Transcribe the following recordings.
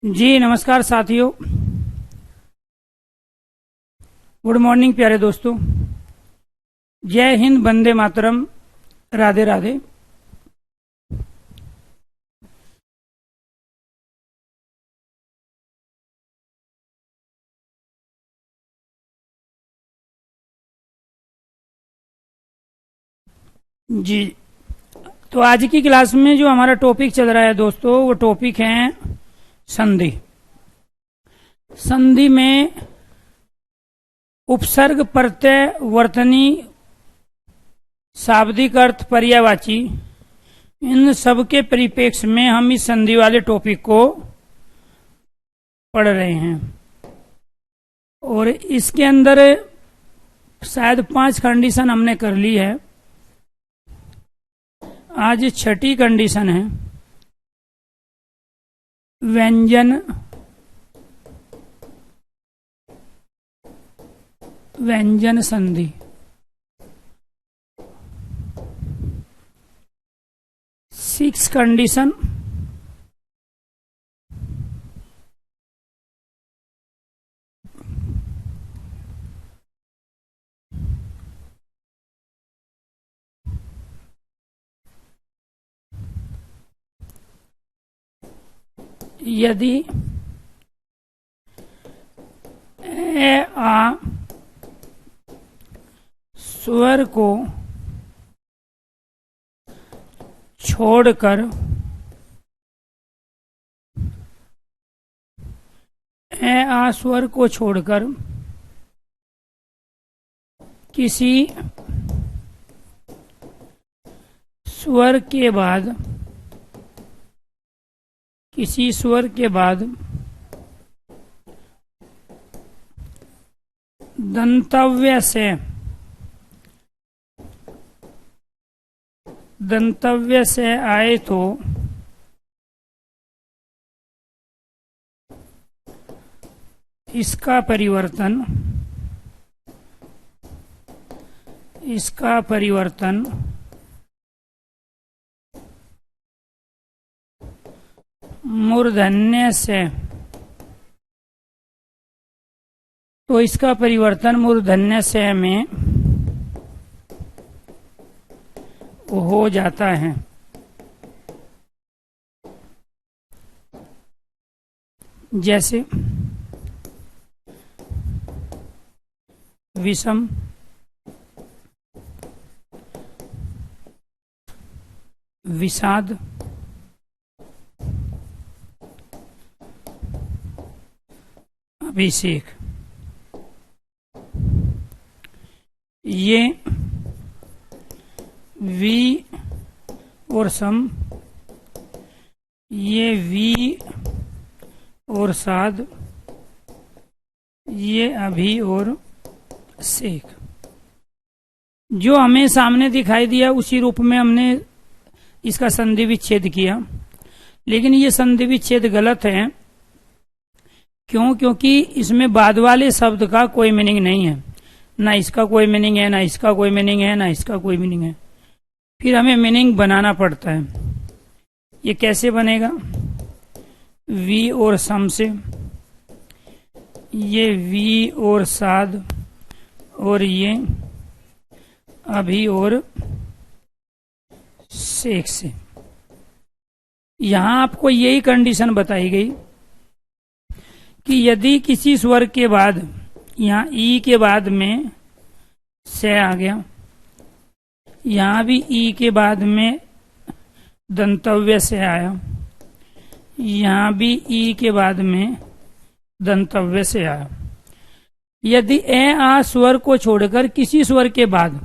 जी नमस्कार साथियों, good morning प्यारे दोस्तों। जय हिंद, वंदे मातरम, राधे राधे। जी, तो आज की क्लास में जो हमारा टॉपिक चल रहा है दोस्तों, वो टॉपिक है संधि। संधि में उपसर्ग, प्रत्यय, वर्तनी, शाब्दिक अर्थ, पर्यायवाची, इन सब के परिप्रेक्ष्य में हम इस संधि वाले टॉपिक को पढ़ रहे हैं। और इसके अंदर शायद 5 कंडीशन हमने कर ली है। आज 6ठी कंडीशन है व्यंजन संधि। सिक्स कंडीशन यदि ए आ स्वर को छोड़कर ए आ स्वर को छोड़कर किसी स्वर के बाद दंतव्य से आए तो इसका परिवर्तन मूर्धन्य से, तो इसका परिवर्तन मूर्धन्य से में हो जाता है। जैसे विषम, विषाद, अभिषेक, ये वी और सम, ये वी और साध, ये अभी और शेख। जो हमें सामने दिखाई दिया उसी रूप में हमने इसका संधि विच्छेद किया, लेकिन ये संधि विच्छेद गलत है। क्यों? क्योंकि इसमें बाद वाले शब्द का कोई मीनिंग नहीं है। ना इसका कोई मीनिंग है, ना इसका कोई मीनिंग है, ना इसका कोई मीनिंग है। फिर हमें मीनिंग बनाना पड़ता है। ये कैसे बनेगा? वी और सम से, ये वी और साध, और ये अभी और शेख से। यहां आपको यही कंडीशन बताई गई कि यदि किसी स्वर के बाद, यहाँ ई के बाद में से आ गया, यहाँ भी ई के बाद में दंतव्य से आया, यहाँ भी ई के बाद में दंतव्य से आया। यदि ए आ स्वर को छोड़कर किसी स्वर के बाद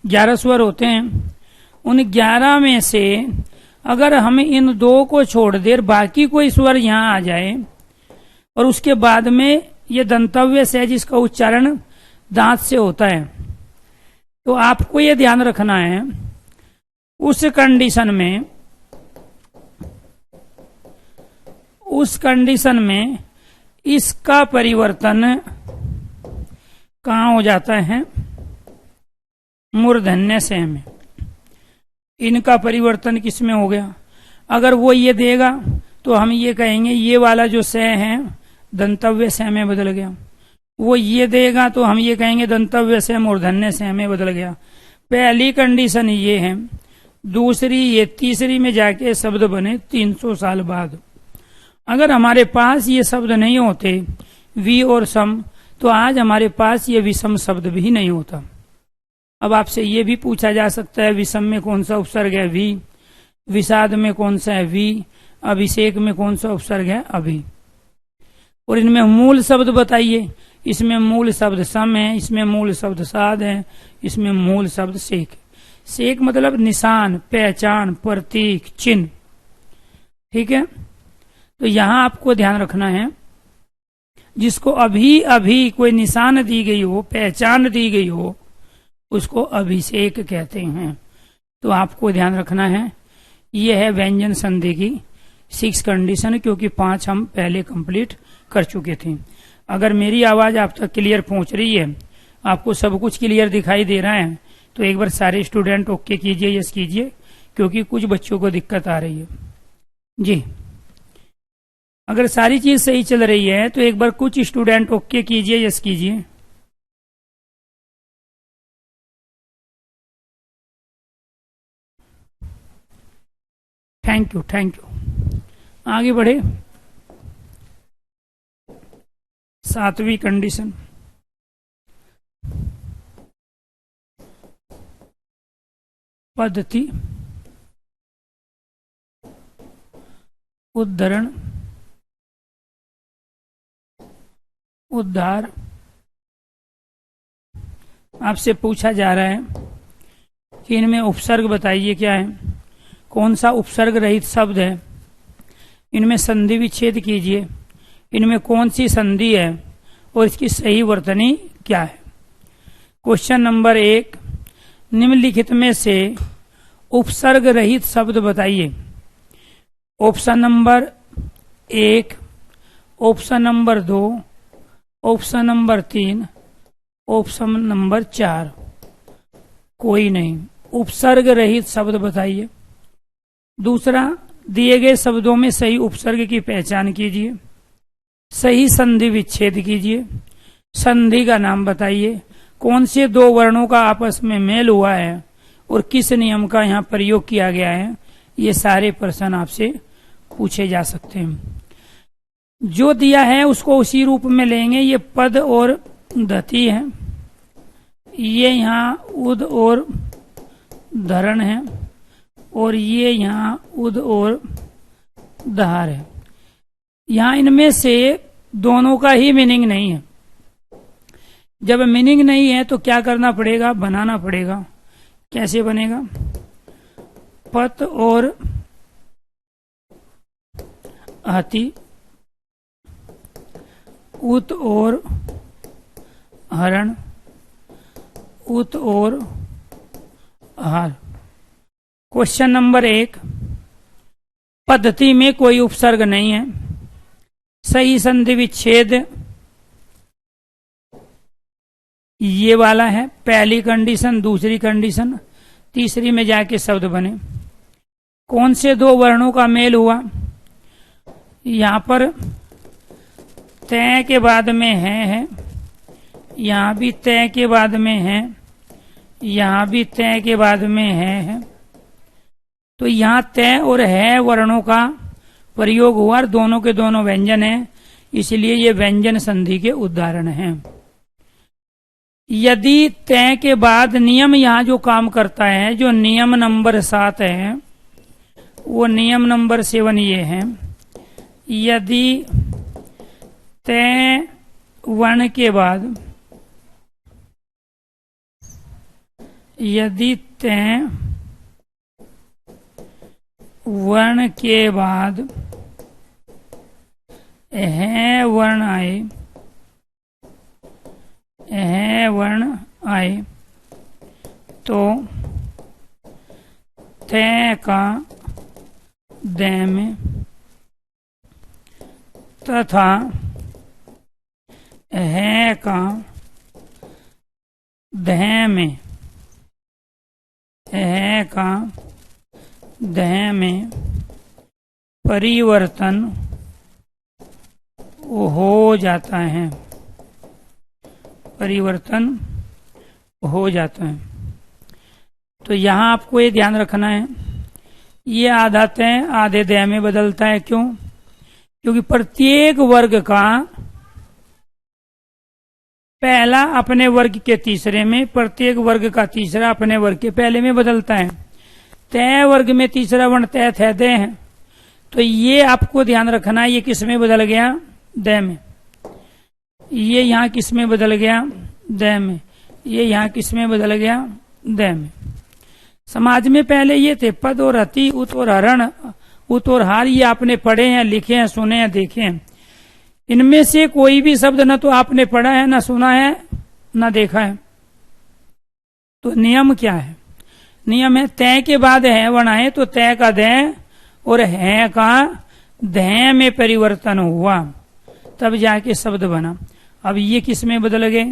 11 स्वर होते हैं, उन 11 में से अगर हम इन 2 को छोड़ दें, बाकी कोई स्वर यहाँ आ जाए और उसके बाद में ये दंतव्य से, जिसका उच्चारण दांत से होता है, तो आपको ये ध्यान रखना है उस कंडीशन में इसका परिवर्तन कहाँ हो जाता है? मूर्धन्य से में। इनका परिवर्तन किस में हो गया? अगर वो ये देगा तो हम ये कहेंगे ये वाला जो स है दंतव्य स में बदल गया। वो ये देगा तो हम ये कहेंगे दंतव्य स मूर्धन्य स में बदल गया। पहली कंडीशन ये है। दूसरी ये, तीसरी में जाके शब्द बने 300 साल बाद। अगर हमारे पास ये शब्द नहीं होते वि और सम, तो आज हमारे पास ये विषम शब्द भी नहीं होता। अब आपसे ये भी पूछा जा सकता है विषम में कौन सा उपसर्ग है वी, विषाद में कौन सा है वी, अभिषेक में कौन सा उपसर्ग है अभि, और इनमें मूल शब्द बताइए। इसमें मूल शब्द सम है, इसमें मूल शब्द साध है, इसमें मूल शब्द सेक। सेक मतलब निशान, पहचान, प्रतीक, चिन्ह। ठीक है, तो यहां आपको ध्यान रखना है जिसको अभी अभी कोई निशान दी गई हो, पहचान दी गई हो, उसको अभिषेक कहते हैं। तो आपको ध्यान रखना है। यह है व्यंजन संधि की 6 कंडीशन, क्योंकि 5 हम पहले कंप्लीट कर चुके थे। अगर मेरी आवाज आप तक क्लियर पहुंच रही है, आपको सब कुछ क्लियर दिखाई दे रहा है, तो एक बार सारे स्टूडेंट ओके कीजिए, यस कीजिए, क्योंकि कुछ बच्चों को दिक्कत आ रही है जी। अगर सारी चीज सही चल रही है तो एक बार कुछ स्टूडेंट ओके कीजिए, यस कीजिए। Thank you, thank you. आगे बढ़े। 7वीं कंडीशन, पद्धति, उद्धरण, उद्धार। आपसे पूछा जा रहा है कि इनमें उपसर्ग बताइए क्या है, कौन सा उपसर्ग रहित शब्द है, इनमें संधि विच्छेद कीजिए, इनमें कौन सी संधि है और इसकी सही वर्तनी क्या है। क्वेश्चन नंबर 1, निम्नलिखित में से उपसर्ग रहित शब्द बताइए। Option number 1, option number 2, option number 3, option number 4। कोई नहीं। उपसर्ग रहित शब्द बताइए। दूसरा, दिए गए शब्दों में सही उपसर्ग की पहचान कीजिए, सही संधि विच्छेद कीजिए, संधि का नाम बताइए, कौन से 2 वर्णों का आपस में मेल हुआ है और किस नियम का यहाँ प्रयोग किया गया है। ये सारे प्रश्न आपसे पूछे जा सकते हैं। जो दिया है उसको उसी रूप में लेंगे। ये पद और धति है, ये यहाँ उद और धरण है, और ये यहाँ उद और दहार है। यहाँ इनमें से दोनों का ही मीनिंग नहीं है। जब मीनिंग नहीं है तो क्या करना पड़ेगा, बनाना पड़ेगा। कैसे बनेगा? पत और हति, उत और हरण, उत और हार। क्वेश्चन नंबर 1, पद्धति में कोई उपसर्ग नहीं है, सही संधि विच्छेद ये वाला है। पहली कंडीशन, दूसरी कंडीशन, तीसरी में जाके शब्द बने। कौन से 2 वर्णों का मेल हुआ? यहां पर तय के बाद में है, यहां भी तय के बाद में है, यहां भी तय के बाद में है। तो यहां तय और है वर्णों का प्रयोग हुआ और दोनों के दोनों व्यंजन हैं, इसलिए ये व्यंजन संधि के उदाहरण हैं। यदि तय के बाद नियम यहाँ जो काम करता है, जो नियम नंबर 7 है, वो नियम नंबर 7 ये है। यदि तय वर्ण के बाद, यदि तय वर्ण के बाद है वर्ण आए, है वर्ण आए, तो तय का दय में तथा है का दह में, है का दह में परिवर्तन हो जाता है, परिवर्तन हो जाता है। तो यहां आपको ये ध्यान रखना है, ये आधा तय आधे दय में बदलता है। क्यों? क्योंकि प्रत्येक वर्ग का पहला अपने वर्ग के तीसरे में, प्रत्येक वर्ग का तीसरा अपने वर्ग के पहले में बदलता है। तय वर्ग में तीसरा वर्ण तय थे दय है, तो ये आपको ध्यान रखना है। ये किस में बदल गया? दय में। ये यहाँ किस में बदल गया? दय में। ये यहाँ किस में बदल गया? दय में। समाज में पहले ये थे पद और अति, उत और हरण, उत और हार। ये आपने पढ़े हैं, लिखे हैं, सुने हैं, देखे हैं। इनमें से कोई भी शब्द न तो आपने पढ़ा है, न सुना है, न देखा है। तो नियम क्या है? नियम है तय के बाद है वर्ण है तो तय का दय और है का दय में परिवर्तन हुआ, तब जाके शब्द बना। अब ये किस में बदल गए?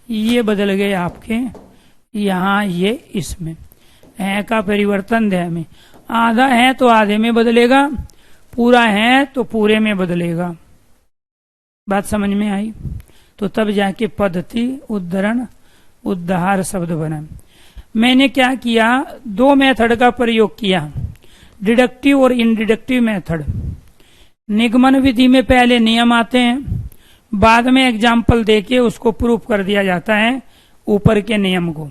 ये बदल गए आपके यहाँ, ये इसमें है का परिवर्तन दय में। आधा है तो आधे में बदलेगा, पूरा है तो पूरे में बदलेगा। बात समझ में आई? तो तब जाके पद्धति, उद्धरण, उद्धार शब्द बना। मैंने क्या किया? दो मेथड का प्रयोग किया, डिडक्टिव और इनडिडक्टिव मेथड। निगमन विधि में पहले नियम आते हैं, बाद में एग्जाम्पल देके उसको प्रूफ कर दिया जाता है ऊपर के नियम को।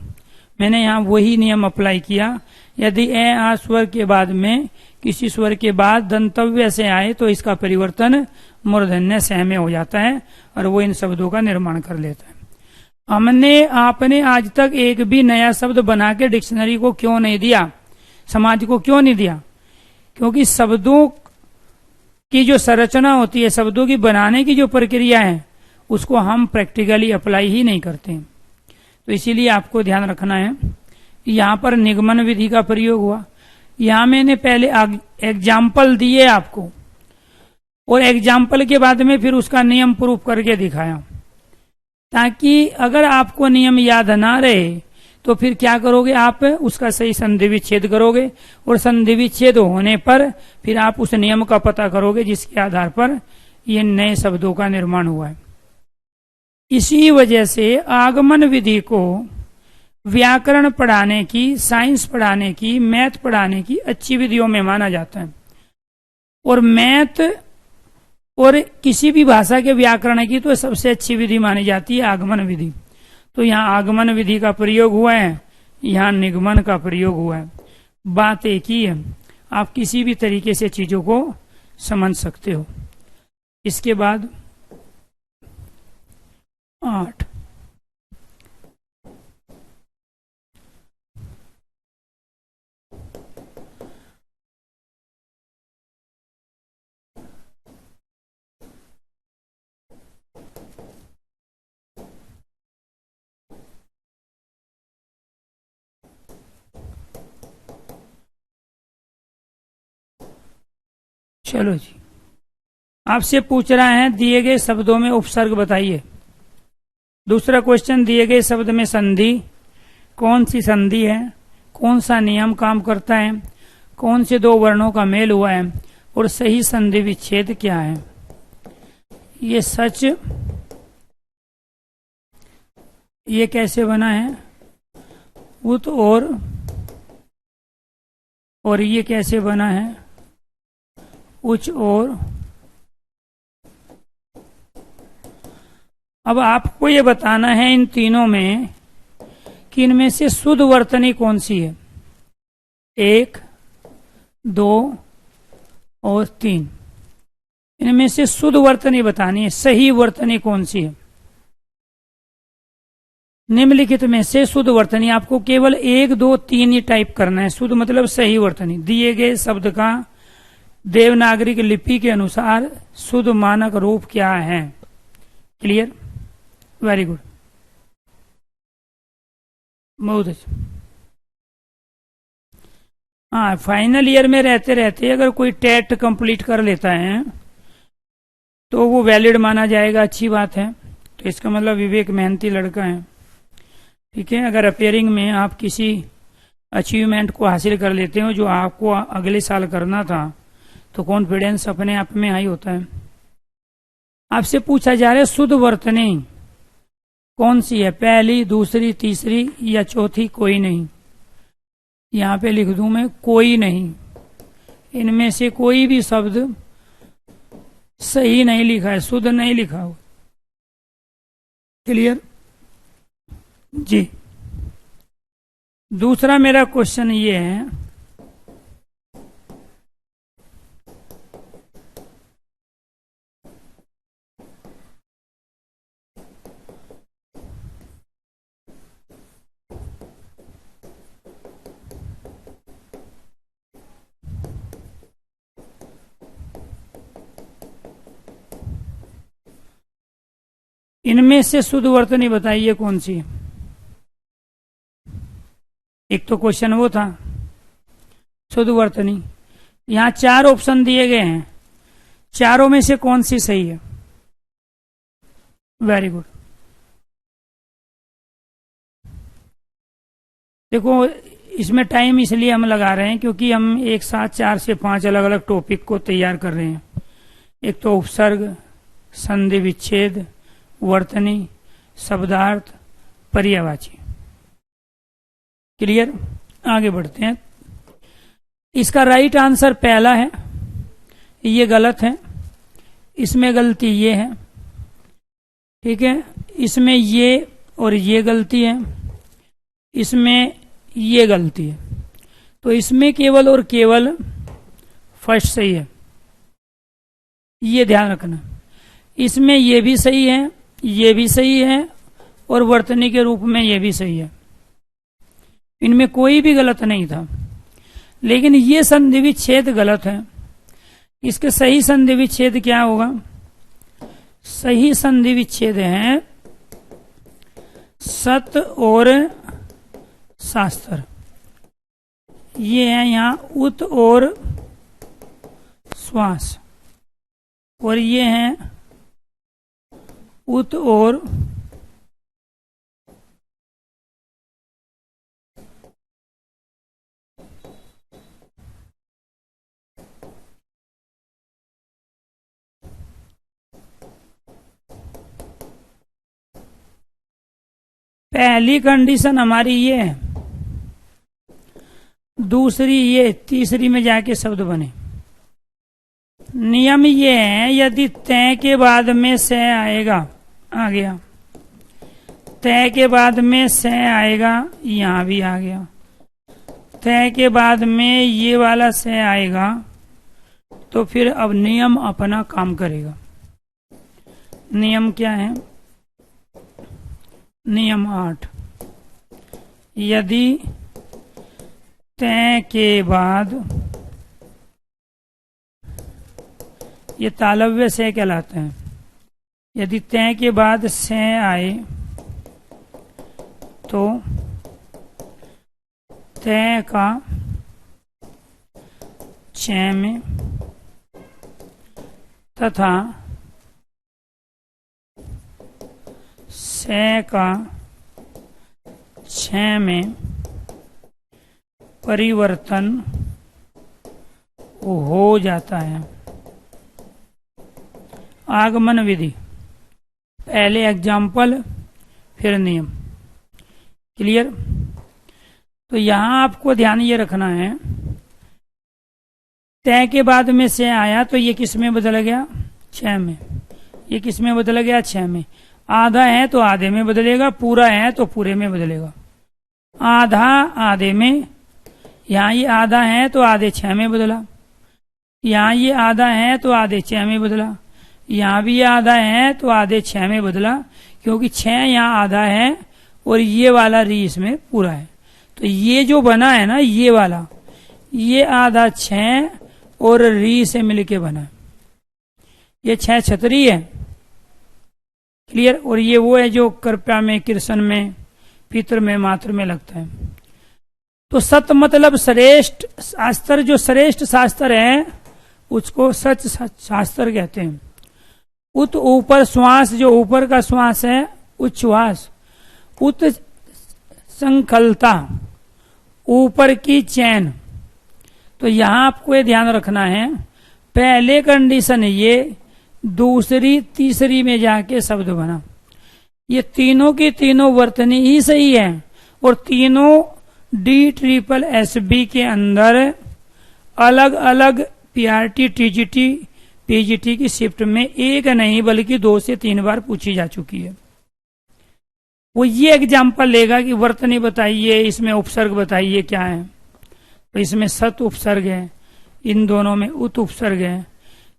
मैंने यहाँ वही नियम अप्लाई किया। यदि ए आ स्वर के बाद में किसी स्वर के बाद दंतव्य से आए तो इसका परिवर्तन मूर्धन्य से में हो जाता है और वो इन शब्दों का निर्माण कर लेता है। आपने आज तक एक भी नया शब्द बना के डिक्शनरी को क्यों नहीं दिया, समाज को क्यों नहीं दिया? क्योंकि शब्दों की जो संरचना होती है, शब्दों की बनाने की जो प्रक्रिया है, उसको हम प्रैक्टिकली अप्लाई ही नहीं करते। तो इसीलिए आपको ध्यान रखना है। यहाँ पर निगमन विधि का प्रयोग हुआ। यहाँ मैंने पहले एग्जाम्पल दिए आपको और एग्जाम्पल के बाद में फिर उसका नियम प्रूफ करके दिखाया, ताकि अगर आपको नियम याद ना रहे तो फिर क्या करोगे? आप उसका सही संधि विच्छेद करोगे और संधि विच्छेद होने पर फिर आप उस नियम का पता करोगे जिसके आधार पर ये नए शब्दों का निर्माण हुआ है। इसी वजह से आगमन विधि को व्याकरण पढ़ाने की, साइंस पढ़ाने की, मैथ पढ़ाने की अच्छी विधियों में माना जाता है। और मैथ और किसी भी भाषा के व्याकरण की तो सबसे अच्छी विधि मानी जाती है आगमन विधि। तो यहाँ आगमन विधि का प्रयोग हुआ है, यहाँ निगमन का प्रयोग हुआ है। बात एक ही है, आप किसी भी तरीके से चीजों को समझ सकते हो। इसके बाद 8 चलो जी, आपसे पूछ रहा है दिए गए शब्दों में उपसर्ग बताइए। दूसरा क्वेश्चन, दिए गए शब्द में संधि कौन सी संधि है, कौन सा नियम काम करता है, कौन से दो वर्णों का मेल हुआ है और सही संधि विच्छेद क्या है। ये सच, ये कैसे बना है? उत और ये कैसे बना है? उच्च और। अब आपको ये बताना है इन तीनों में कि इनमें से शुद्ध वर्तनी कौन सी है। 1, 2 और 3, इनमें से शुद्ध वर्तनी बतानी है, सही वर्तनी कौन सी है। निम्नलिखित में से शुद्ध वर्तनी आपको केवल 1, 2, 3 ही टाइप करना है। शुद्ध मतलब सही वर्तनी। दिए गए शब्द का देवनागरिक लिपि के अनुसार शुद्ध मानक रूप क्या है? क्लियर? वेरी गुड, बहुत अच्छा। हाँ, फाइनल ईयर में रहते रहते अगर कोई टेट कंप्लीट कर लेता है तो वो वैलिड माना जाएगा, अच्छी बात है। तो इसका मतलब विवेक मेहनती लड़का है, ठीक है। अगर अपेयरिंग में आप किसी अचीवमेंट को हासिल कर लेते हो जो आपको अगले साल करना था, तो कॉन्फिडेंस अपने आप में हाई होता है। आपसे पूछा जा रहा है शुद्ध वर्तनी कौन सी है, पहली, दूसरी, तीसरी या चौथी? कोई नहीं। यहां पे लिख दूं मैं, कोई नहीं। इनमें से कोई भी शब्द सही नहीं लिखा है, शुद्ध नहीं लिखा हो। क्लियर जी। दूसरा मेरा क्वेश्चन ये है, इनमें से शुद्ध वर्तनी बताइए कौन सी? एक तो क्वेश्चन वो था शुद्ध वर्तनी। यहां 4 ऑप्शन दिए गए हैं, चारों में से कौन सी सही है? Very good. देखो, इसमें टाइम इसलिए हम लगा रहे हैं क्योंकि हम एक साथ 4 से 5 अलग अलग टॉपिक को तैयार कर रहे हैं। एक तो उपसर्ग, संधि विच्छेद, वर्तनी, शब्दार्थ, पर्यायवाची। क्लियर? आगे बढ़ते हैं। इसका राइट आंसर पहला है, ये गलत है। इसमें गलती ये है, ठीक है। इसमें ये और ये गलती है, इसमें ये गलती है। तो इसमें केवल और केवल फर्स्ट सही है, ये ध्यान रखना। इसमें ये भी सही है, ये भी सही है और वर्तनी के रूप में ये भी सही है। इनमें कोई भी गलत नहीं था, लेकिन ये संधि विच्छेद गलत है। इसके सही संधि विच्छेद क्या होगा? सही संधि विच्छेद है सत और शास्त्र। ये है यहां उत और श्वास, और ये है उत और पहली कंडीशन हमारी ये है, दूसरी ये, तीसरी में जाके शब्द बने। नियम ये है, यदि तय के बाद में से आएगा, आ गया, तय के बाद में से आएगा, यहां भी आ गया, तय के बाद में ये वाला से आएगा, तो फिर अब नियम अपना काम करेगा। नियम क्या है? नियम 8, यदि तय के बाद, ये तालव्य से कहलाते हैं, यदि तय के बाद से आए तो तय का च में तथा से का छ में परिवर्तन हो जाता है। आगमन विधि, पहले एग्जाम्पल फिर नियम। क्लियर? तो यहां आपको ध्यान ये रखना है, तय के बाद में से आया तो ये किस में बदल गया? छ में। ये किस में बदल गया? छ में। आधा है तो आधे में बदलेगा, पूरा है तो पूरे में बदलेगा। आधा आधे में, यहां ये आधा है तो आधे छ में बदला, यहां ये आधा है तो आधे छ में बदला, यहां भी ये आधा है तो आधे छ में बदला, क्योंकि छ यहां आधा है और ये वाला री इसमें पूरा है। तो ये जो बना है ना, ये वाला, ये आधा छ और री से मिलके बना, ये छ छतरी है। क्लियर? और ये वो है जो कृपया में, कृष्ण में, पितृ में, मातृ में लगता है। तो सत मतलब श्रेष्ठ शास्त्र, जो श्रेष्ठ शास्त्र है उसको सच शास्त्र कहते हैं। उत ऊपर श्वास, जो ऊपर का श्वास है उच्छ्वास। उत संकलता, ऊपर की चैन। तो यहां आपको ये ध्यान रखना है, पहले कंडीशन ये, दूसरी तीसरी में जाके शब्द बना। ये तीनों की तीनों वर्तनी ही सही है और तीनों DSSB के अंदर अलग अलग PRT, TGT, PGT की शिफ्ट में एक नहीं बल्कि 2 से 3 बार पूछी जा चुकी है। वो ये एग्जाम्पल लेगा कि वर्तनी बताइए, इसमें उपसर्ग बताइए क्या है, तो इसमें सत उपसर्ग है, इन दोनों में उत उपसर्ग है।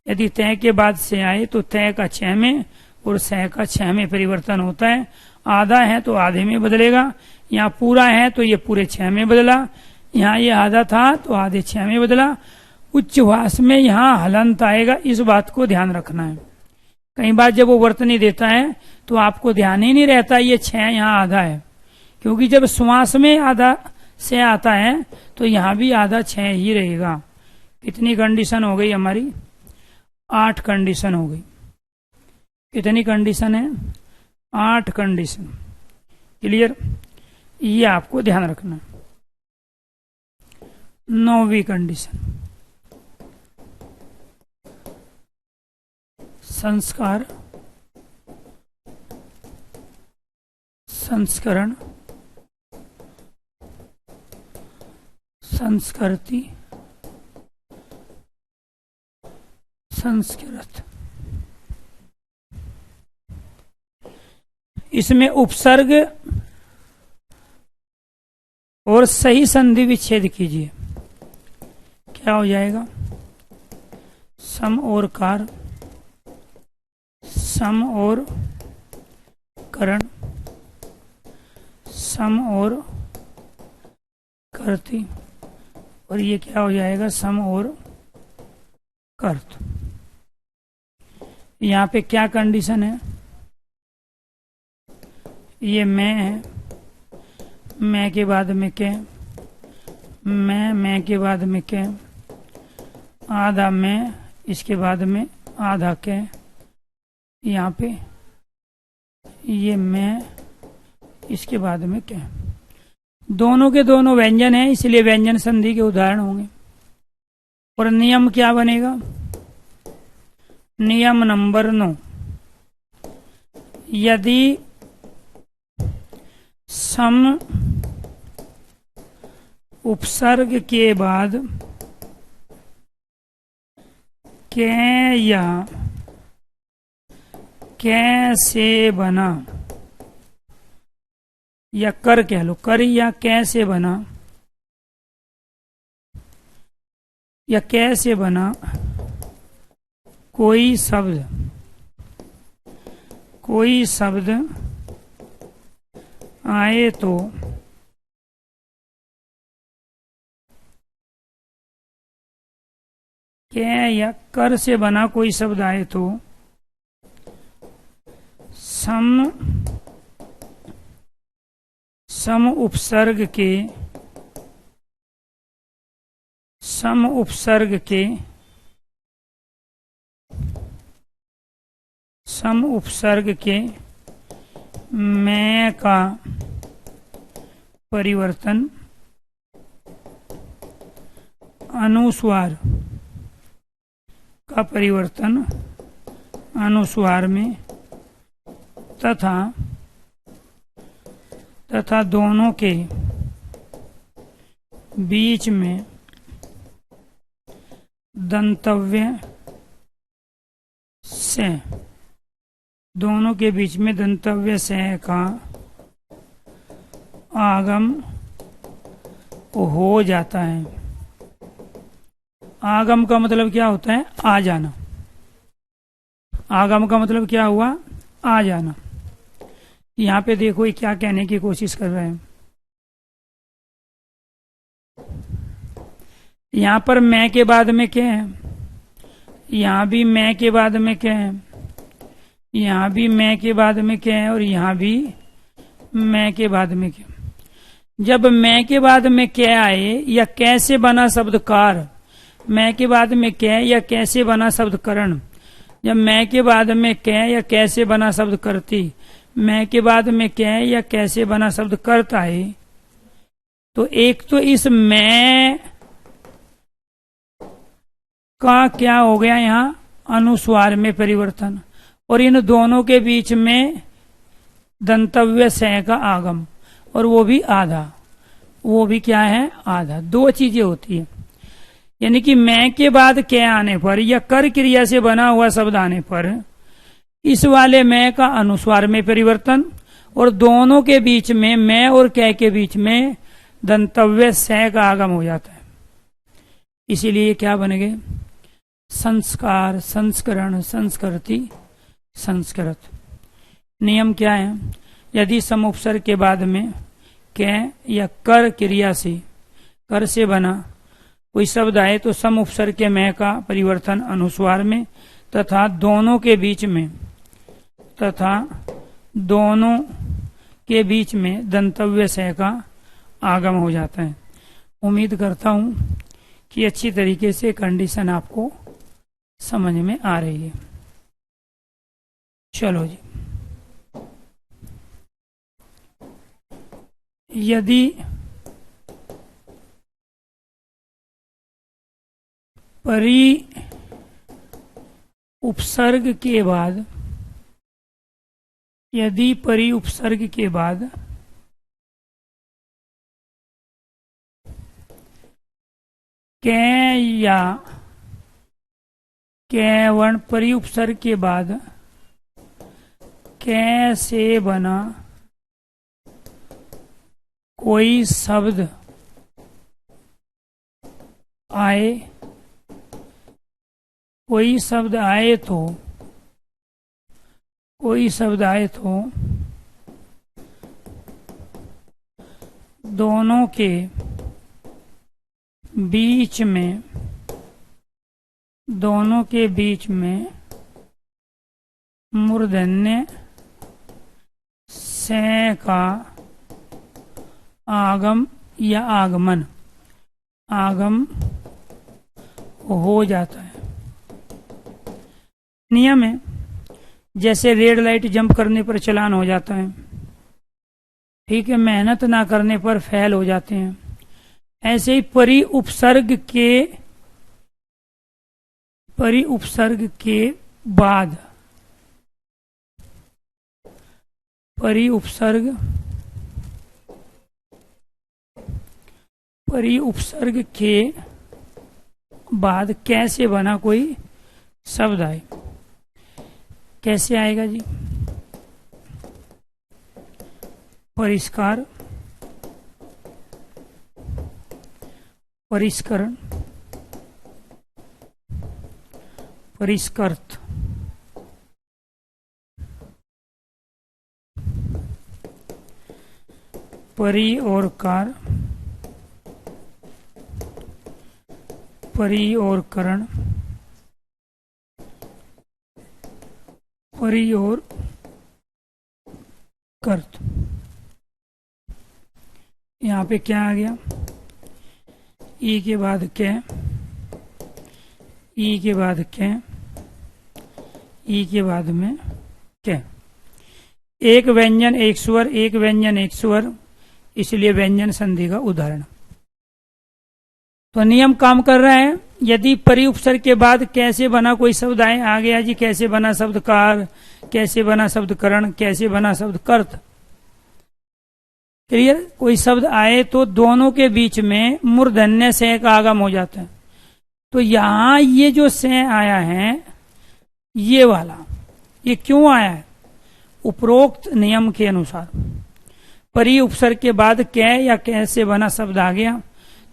यदि तय के बाद से आए तो तय का 6 में और सह का 6 में परिवर्तन होता है। आधा है तो आधे में बदलेगा, यहाँ पूरा है तो ये पूरे 6 में बदला, यहाँ ये आधा था तो आधे 6 में बदला। उच्छ्वास में यहाँ हलंत आएगा, इस बात को ध्यान रखना है। कई बार जब वो वर्तनी देता है तो आपको ध्यान ही नहीं रहता ये 6 यहाँ आधा है, क्योंकि जब श्वास में आधा से आता है तो यहाँ भी आधा 6 ही रहेगा। कितनी कंडीशन हो गई हमारी? 8 कंडीशन हो गई। कितनी कंडीशन है? 8 कंडीशन। क्लियर? ये आपको ध्यान रखना। 9वीं कंडीशन, संस्कार, संस्करण, संस्कृति, संस्कृत। इसमें उपसर्ग और सही संधि विच्छेद कीजिए, क्या हो जाएगा? सम और कार, सम और करण, सम और कर्ती, और ये क्या हो जाएगा? सम और कर्त। यहाँ पे क्या कंडीशन है? ये मैं है, मैं के बाद में क्या? मैं के बाद में क्या? आधा मैं, इसके बाद में आधा क्या? यहाँ पे ये मैं, इसके बाद में क्या? दोनों के दोनों व्यंजन हैं, इसलिए व्यंजन संधि के उदाहरण होंगे। और नियम क्या बनेगा? नियम नंबर 9, यदि सम उपसर्ग के बाद कै या कैसे बना, या कर कह लो, कर या कैसे बना, या कैसे बना कोई शब्द आए तो कै या कर से बना कोई शब्द आए तो सम उपसर्ग के मैं का परिवर्तन अनुस्वार का परिवर्तन अनुस्वार में तथा दोनों के बीच में दंतव्य से, दोनों के बीच में दंतव्य से का आगम हो जाता है। आगम का मतलब क्या होता है? आ जाना। आगम का मतलब क्या हुआ? आ जाना। यहाँ पे देखो ये क्या कहने की कोशिश कर रहे हैं। यहाँ पर मैं के बाद में क्या है? यहाँ भी मैं के बाद में क्या है? यहाँ भी मैं के बाद में क्या है? और यहाँ भी मैं के बाद में क्या? जब मैं के बाद में क्या आए या कैसे बना शब्द कार, मैं के बाद में क्या या कैसे बना शब्द करण, जब मैं के बाद में क्या या कैसे बना शब्द करती, मैं के बाद में क्या या कैसे बना शब्द करता है, तो एक तो इस मैं का क्या हो गया यहाँ, अनुस्वार में परिवर्तन, और इन दोनों के बीच में दंतव्य से का आगम, और वो भी आधा, वो भी क्या है, आधा। दो चीजें होती है, यानी कि मैं के बाद कै आने पर या कर क्रिया से बना हुआ शब्द आने पर इस वाले मैं का अनुस्वार में परिवर्तन, और दोनों के बीच में, मैं और कै के बीच में दंतव्य से का आगम हो जाता है। इसीलिए क्या बन गए, संस्कार, संस्करण, संस्कृति, संस्कृत। नियम क्या है, यदि सम उपसर्ग के बाद में कै या कर क्रिया से, कर से बना कोई शब्द आए तो सम उपसर्ग के मैं का परिवर्तन अनुस्वार में तथा दोनों के बीच में, तथा दोनों के बीच में दंतव्य से का आगम हो जाता है। उम्मीद करता हूं कि अच्छी तरीके से कंडीशन आपको समझ में आ रही है। चलो जी, यदि परि उपसर्ग के बाद, यदि परि उपसर्ग के बाद कै या कै वर्ण, परि उपसर्ग के बाद कै से बना कोई शब्द आए, कोई शब्द आए तो, कोई शब्द आए तो दोनों के बीच में, दोनों के बीच में मूर्धन्य से का आगम या आगमन, आगम हो जाता है। नियम है, जैसे रेड लाइट जंप करने पर चालान हो जाता है, ठीक है, मेहनत ना करने पर फेल हो जाते हैं, ऐसे ही परि उपसर्ग के बाद, परि उपसर्ग के बाद कैसे बना कोई शब्द आए, कैसे आएगा जी, परिष्कार, परिष्करण, परिष्कृत, परि और कार, परि और करण, परि और कर्त। यहाँ पे क्या आ गया, ई के बाद कै, ई के बाद कै, ई के बाद में कै। एक व्यंजन एक स्वर, एक व्यंजन एक स्वर, इसलिए व्यंजन संधि का उदाहरण। तो नियम काम कर रहा है, यदि परि उपसर्ग के बाद कैसे बना कोई शब्द आए, आ गया जी, कैसे बना शब्द कार, कैसे बना शब्द करण, कैसे बना शब्द कर्त, क्लियर। कोई शब्द आए तो दोनों के बीच में मूर्धन्य से का आगम हो जाता है। तो यहां ये जो से आया है, ये वाला, ये क्यों आया है, उपरोक्त नियम के अनुसार परि उपसर्ग के बाद कै या कै से बना शब्द आ गया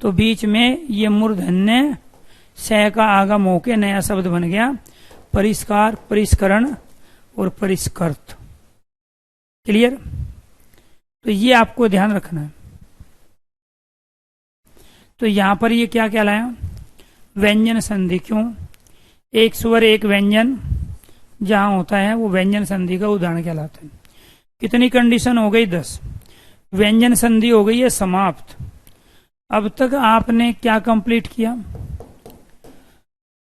तो बीच में ये मूर्धन्य से का आगम होके नया शब्द बन गया, परिष्कार, परिष्करण और परिष्कृत, क्लियर। तो ये आपको ध्यान रखना है। तो यहां पर ये क्या कहलाया, व्यंजन संधि। क्यों, एक स्वर एक व्यंजन जहां होता है वो व्यंजन संधि का उदाहरण कहलाता है। कितनी कंडीशन हो गई, 10। व्यंजन संधि हो गई है समाप्त। अब तक आपने क्या कंप्लीट किया,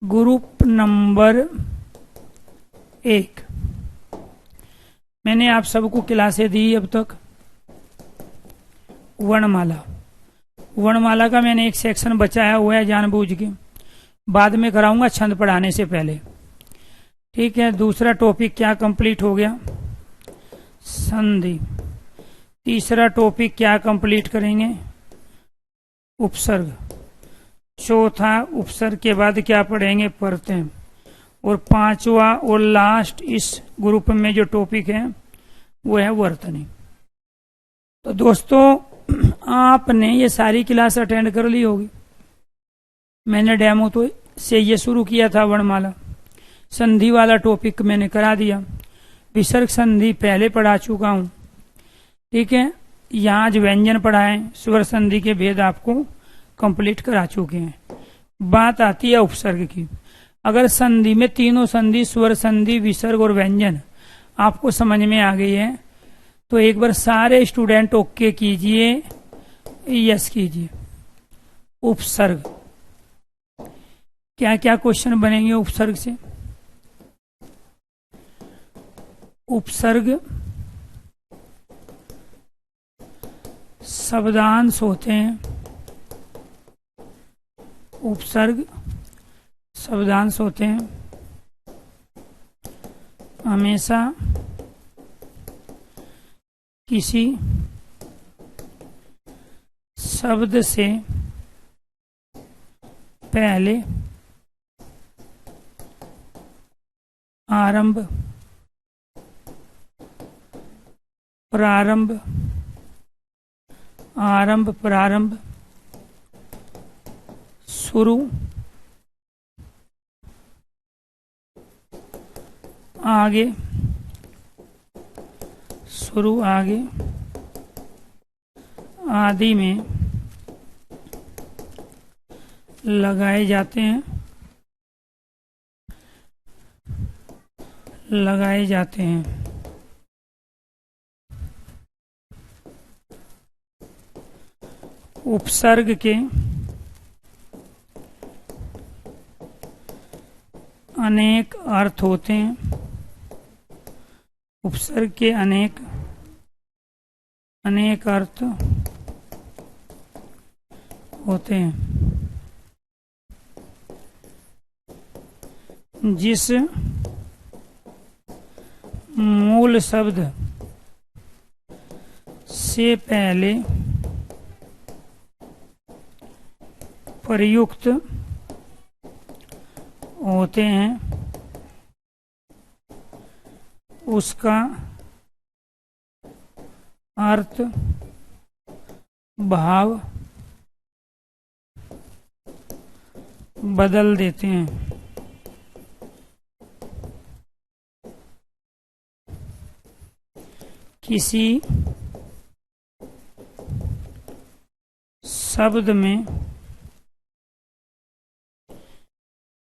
ग्रुप नंबर 1 मैंने आप सबको क्लासें दी अब तक। वर्णमाला, वर्णमाला का मैंने एक सेक्शन बचाया हुआ है जानबूझ के, बाद में कराऊंगा छंद पढ़ाने से पहले। ठीक है, दूसरा टॉपिक क्या कंप्लीट हो गया? संधि। तीसरा टॉपिक क्या कंप्लीट करेंगे? उपसर्ग। चौथा उपसर्ग के बाद क्या पढ़ेंगे? परतें। और पांचवा और लास्ट इस ग्रुप में जो टॉपिक है वो है वर्तनी। तो दोस्तों आपने ये सारी क्लास अटेंड कर ली होगी। मैंने डेमो तो से ये शुरू किया था, वर्णमाला। संधि वाला टॉपिक मैंने करा दिया। विसर्ग संधि पहले पढ़ा चुका हूं। ठीक है, यहाँ आज व्यंजन पढ़ाए, स्वर संधि के भेद आपको कंप्लीट करा चुके हैं। बात आती है उपसर्ग की। अगर संधि में तीनों संधि, स्वर संधि, विसर्ग और व्यंजन आपको समझ में आ गई है तो एक बार सारे स्टूडेंट ओके कीजिए, यस कीजिए। उपसर्ग, क्या क्या क्वेश्चन बनेंगे उपसर्ग से? उपसर्ग शब्दांश होते हैं। उपसर्ग शब्दांश होते हैं। हमेशा किसी शब्द से पहले आरंभ, प्रारंभ, आरंभ, प्रारंभ, शुरू, आगे, शुरू, आगे, आदि में लगाए जाते हैं, लगाए जाते हैं। उपसर्ग के अनेक अर्थ होते हैं। उपसर्ग के अनेक अर्थ होते हैं। जिस मूल शब्द से पहले प्रयुक्त होते हैं उसका अर्थ, भाव बदल देते हैं। किसी शब्द में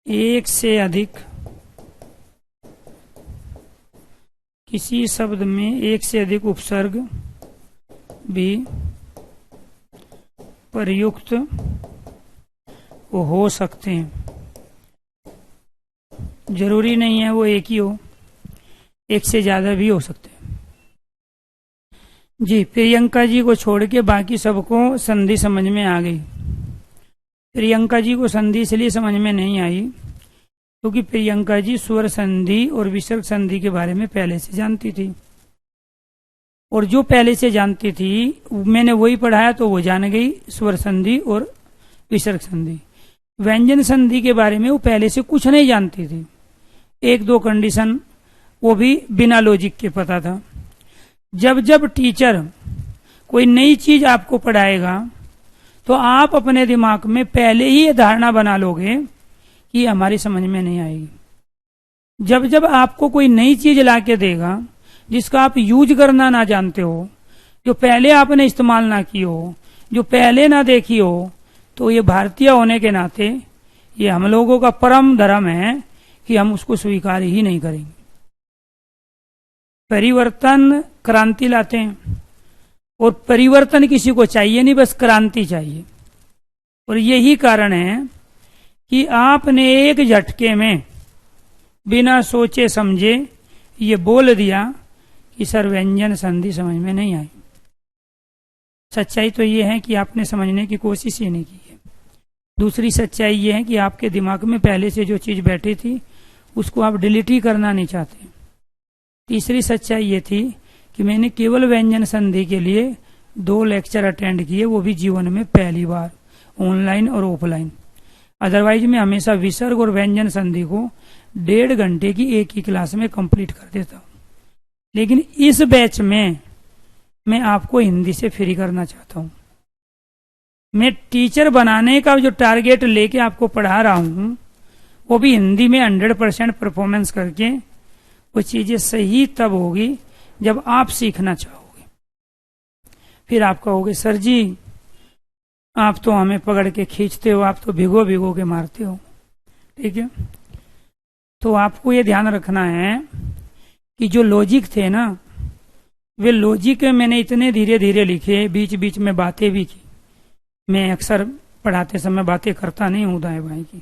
एक से अधिक, किसी शब्द में एक से अधिक उपसर्ग भी प्रयुक्त हो सकते हैं। जरूरी नहीं है वो एक ही हो, एक से ज्यादा भी हो सकते हैं। जी, प्रियंका जी को छोड़ के बाकी सबको संधि समझ में आ गई। प्रियंका जी को संधि इसलिए समझ में नहीं आई क्योंकि प्रियंका जी स्वर संधि और विसर्ग संधि के बारे में पहले से जानती थी, और जो पहले से जानती थी मैंने वही पढ़ाया तो वो जान गई स्वर संधि और विसर्ग संधि। व्यंजन संधि के बारे में वो पहले से कुछ नहीं जानती थी, एक दो कंडीशन वो भी बिना लॉजिक के पता था। जब जब टीचर कोई नई चीज आपको पढ़ाएगा तो आप अपने दिमाग में पहले ही ये धारणा बना लोगे कि हमारी समझ में नहीं आएगी। जब जब आपको कोई नई चीज लाके देगा जिसका आप यूज करना ना जानते हो, जो पहले आपने इस्तेमाल ना की हो, जो पहले ना देखी हो, तो ये भारतीय होने के नाते ये हम लोगों का परम धर्म है कि हम उसको स्वीकार ही नहीं करेंगे। परिवर्तन क्रांति लाते हैं, और परिवर्तन किसी को चाहिए नहीं, बस क्रांति चाहिए। और यही कारण है कि आपने एक झटके में बिना सोचे समझे ये बोल दिया कि सर व्यंजन संधि समझ में नहीं आई। सच्चाई तो ये है कि आपने समझने की कोशिश ही नहीं की है। दूसरी सच्चाई ये है कि आपके दिमाग में पहले से जो चीज बैठी थी उसको आप डिलीट ही करना नहीं चाहते। तीसरी सच्चाई ये थी कि मैंने केवल व्यंजन संधि के लिए 2 लेक्चर अटेंड किए, वो भी जीवन में पहली बार, ऑनलाइन और ऑफलाइन। अदरवाइज मैं हमेशा विसर्ग और व्यंजन संधि को 1.5 घंटे की एक ही क्लास में कंप्लीट कर देता हूँ। लेकिन इस बैच में मैं आपको हिंदी से फ्री करना चाहता हूँ। मैं टीचर बनाने का जो टारगेट लेके आपको पढ़ा रहा हूँ वो भी हिंदी में 100% परफॉर्मेंस करके वो चीजें सही तब होगी जब आप सीखना चाहोगे। फिर आप कहोगे सर जी आप तो हमें पकड़ के खींचते हो, आप तो भिगो भिगो के मारते हो। ठीक है, तो आपको ये ध्यान रखना है कि जो लॉजिक थे ना, वे लॉजिक मैंने इतने धीरे धीरे लिखे, बीच बीच में बातें भी की। मैं अक्सर पढ़ाते समय बातें करता नहीं हूँ दाएं बाएं की,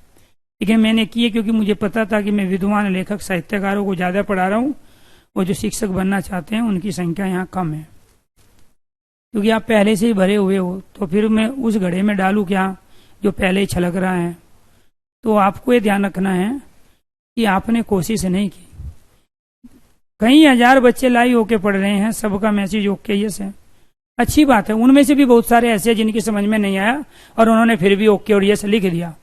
लेकिन मैंने किए क्योंकि मुझे पता था कि मैं विद्वान लेखक साहित्यकारों को ज्यादा पढ़ा रहा हूँ और जो शिक्षक बनना चाहते हैं उनकी संख्या यहाँ कम है। क्योंकि आप पहले से ही भरे हुए हो तो फिर मैं उस घड़े में डालूं क्या जो पहले ही छलक रहा है। तो आपको ये ध्यान रखना है कि आपने कोशिश नहीं की। कई हजार बच्चे लाइव होके पढ़ रहे हैं, सबका मैसेज ओके यस है, अच्छी बात है। उनमें से भी बहुत सारे ऐसे हैं जिनकी समझ में नहीं आया और उन्होंने फिर भी ओके और यस लिख दिया,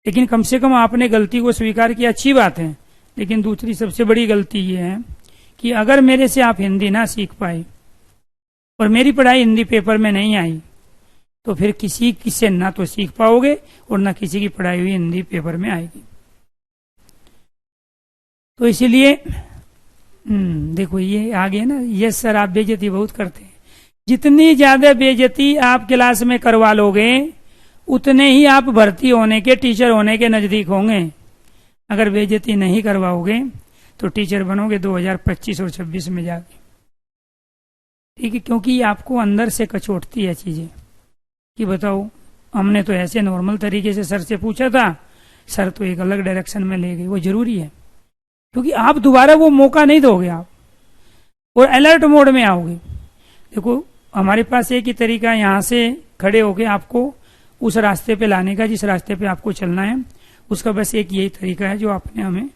लेकिन कम से कम आपने गलती को स्वीकार किया, अच्छी बात है। लेकिन दूसरी सबसे बड़ी गलती ये है कि अगर मेरे से आप हिंदी ना सीख पाए और मेरी पढ़ाई हिंदी पेपर में नहीं आई तो फिर किसी से ना तो सीख पाओगे और ना किसी की पढ़ाई हुई हिंदी पेपर में आएगी। तो इसीलिए देखो ये आगे ना, यस सर आप बेइज्जती बहुत करते हैं। जितनी ज्यादा बेइज्जती आप क्लास में करवा लोगे उतने ही आप भर्ती होने के, टीचर होने के नजदीक होंगे। अगर बेइज्जती नहीं करवाओगे तो टीचर बनोगे 2025 और 26 में जाके। ठीक है, क्योंकि आपको अंदर से कचोटती है चीजें कि बताओ हमने तो ऐसे नॉर्मल तरीके से सर से पूछा था, सर तो एक अलग डायरेक्शन में ले गए। वो जरूरी है क्योंकि आप दोबारा वो मौका नहीं दोगे, आप और अलर्ट मोड में आओगे। देखो हमारे पास एक ही तरीका यहाँ से खड़े होके आपको उस रास्ते पे लाने का जिस रास्ते पे आपको चलना है, उसका बस एक यही तरीका है जो आपने हमें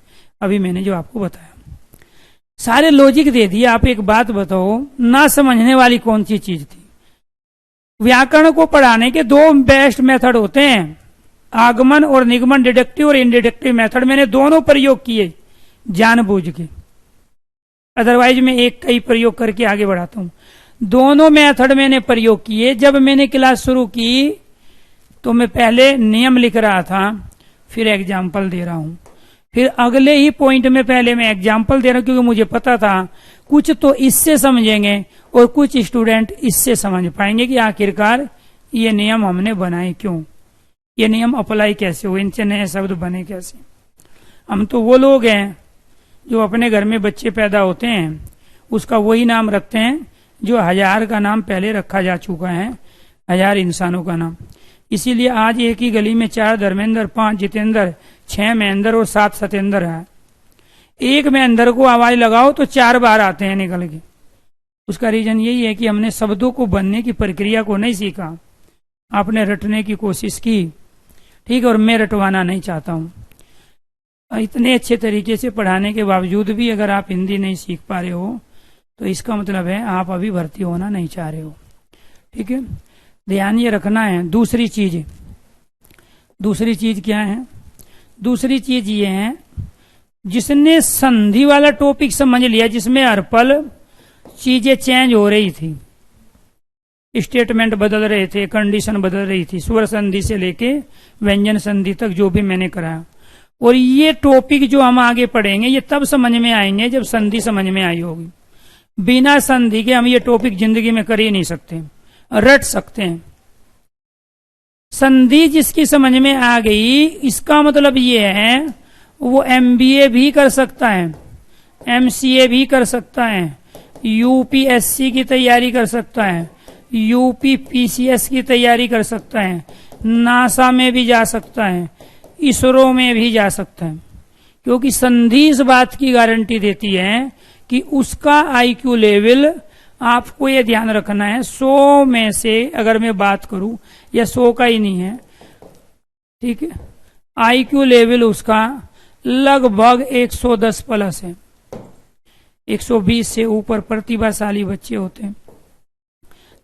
अभी मैंने जो आपको बताया। सारे लॉजिक दे दिए। आप एक बात बताओ, ना समझने वाली कौन सी चीज थी? व्याकरण को पढ़ाने के 2 बेस्ट मेथड होते हैं, आगमन और निगमन, डिडक्टिव और इनडिडक्टिव मेथड। मैंने दोनों प्रयोग किए जानबूझ के, अदरवाइज मैं एक कई प्रयोग करके आगे बढ़ाता हूं। दोनों मेथड मैंने प्रयोग किए। जब मैंने क्लास शुरू की तो मैं पहले नियम लिख रहा था, फिर एग्जाम्पल दे रहा हूं, फिर अगले ही पॉइंट में पहले मैं एग्जाम्पल दे रहा हूं, क्योंकि मुझे पता था कुछ तो इससे समझेंगे और कुछ स्टूडेंट इससे समझ पाएंगे कि आखिरकार ये नियम हमने बनाए क्यों, ये नियम अप्लाई कैसे हुए, इनसे नए शब्द बने कैसे। हम तो वो लोग हैं जो अपने घर में बच्चे पैदा होते हैं उसका वही नाम रखते हैं जो 1000 का नाम पहले रखा जा चुका है, 1000 इंसानों का नाम। इसीलिए आज एक ही गली में 4 धर्मेंद्र, 5 जितेंद्र, 6 महेंद्र और 7 सत्येंद्र है। एक महेंद्र को आवाज लगाओ तो 4 बार आते हैं निकल के। उसका रीजन यही है कि हमने शब्दों को बनने की प्रक्रिया को नहीं सीखा, आपने रटने की कोशिश की। ठीक है, और मैं रटवाना नहीं चाहता हूं। इतने अच्छे तरीके से पढ़ाने के बावजूद भी अगर आप हिंदी नहीं सीख पा रहे हो तो इसका मतलब है आप अभी भर्ती होना नहीं चाह रहे हो। ठीक है, ध्यान ये रखना है। दूसरी चीज क्या है? दूसरी चीज ये है, जिसने संधि वाला टॉपिक समझ लिया, जिसमें हर पल चीजें चेंज हो रही थी, स्टेटमेंट बदल रहे थे, कंडीशन बदल रही थी, स्वर संधि से लेके व्यंजन संधि तक जो भी मैंने कराया। और ये टॉपिक जो हम आगे पढ़ेंगे ये तब समझ में आएंगे जब संधि समझ में आई होगी। बिना संधि के हम ये टॉपिक जिंदगी में कर ही नहीं सकते, रट सकते हैं। संधि जिसकी समझ में आ गई, इसका मतलब ये है वो MBA भी कर सकता है, MCA भी कर सकता है, UPSC की तैयारी कर सकता है, UPPCS की तैयारी कर सकता है, नासा में भी जा सकता है, इसरो में भी जा सकता है। क्योंकि संधि इस बात की गारंटी देती है कि उसका IQ लेवल, आपको ये ध्यान रखना है, 100 में से अगर मैं बात करूं, या 100 का ही नहीं है, ठीक है। आईक्यू लेवल उसका लगभग 110 प्लस है, 120 से ऊपर प्रतिभाशाली बच्चे होते हैं।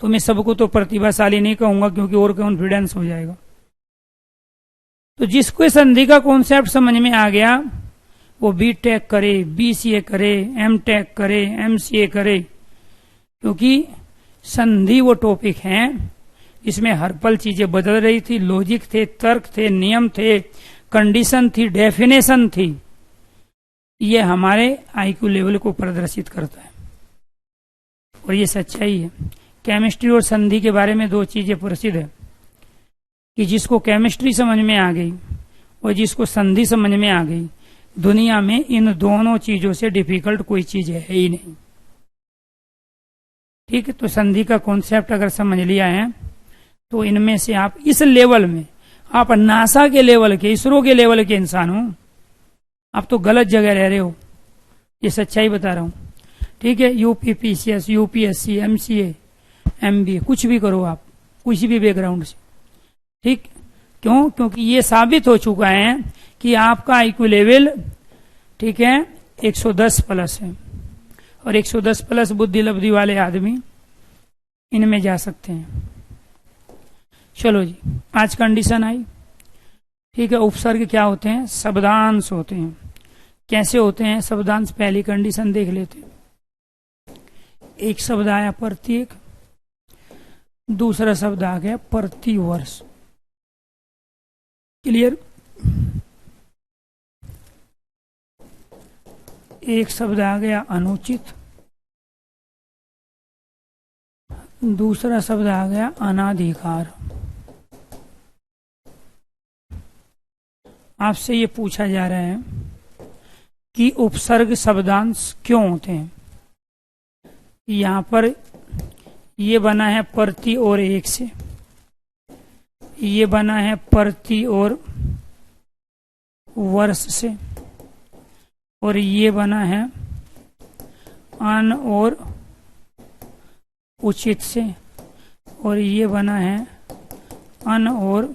तो मैं सबको तो प्रतिभाशाली नहीं कहूंगा क्योंकि और कॉन्फिडेंस हो जाएगा। तो जिसको संधि का कॉन्सेप्ट समझ में आ गया वो बीटेक करे, बीसीए करे, एमटेक करे, एमसीए करे, क्योंकि संधि वो टॉपिक है इसमें हर पल चीजें बदल रही थी, लॉजिक थे, तर्क थे, नियम थे, कंडीशन थी, डेफिनेशन थी। ये हमारे आईक्यू लेवल को प्रदर्शित करता है और ये सच्चाई है। केमिस्ट्री और संधि के बारे में दो चीजें प्रसिद्ध है कि जिसको केमिस्ट्री समझ में आ गई और जिसको संधि समझ में आ गई, दुनिया में इन दोनों चीजों से डिफिकल्ट कोई चीज है ही नहीं। ठीक है। तो संधि का कॉन्सेप्ट अगर समझ लिया है तो इनमें से आप इस लेवल में, आप नासा के लेवल के, इसरो के लेवल के इंसान हो, आप तो गलत जगह रह रहे हो, ये सच्चाई बता रहा हूं। ठीक है। यूपीपीसीएस, यूपीएससी, एमसीए, एमबीए, कुछ भी करो आप, किसी भी बैकग्राउंड से। ठीक। क्यों? क्योंकि ये साबित हो चुका है कि आपका आईक्यू लेवल, ठीक है, 110 प्लस है और 110 प्लस बुद्धि लब्धि वाले आदमी इनमें जा सकते हैं। चलो जी, आज कंडीशन आई। ठीक है। उपसर्ग क्या होते हैं? शब्दांश होते हैं। कैसे होते हैं शब्दांश? पहली कंडीशन देख लेते हैं। एक शब्द आया प्रत्येक, दूसरा शब्द आ गया प्रतिवर्ष। क्लियर? एक शब्द आ गया अनुचित, दूसरा शब्द आ गया अनाधिकार। आपसे ये पूछा जा रहा है कि उपसर्ग शब्दांश क्यों होते हैं। यहां पर ये बना है प्रति और एक से, ये बना है प्रति और वर्ष से, और ये बना है अन और उचित से, और ये बना है अन और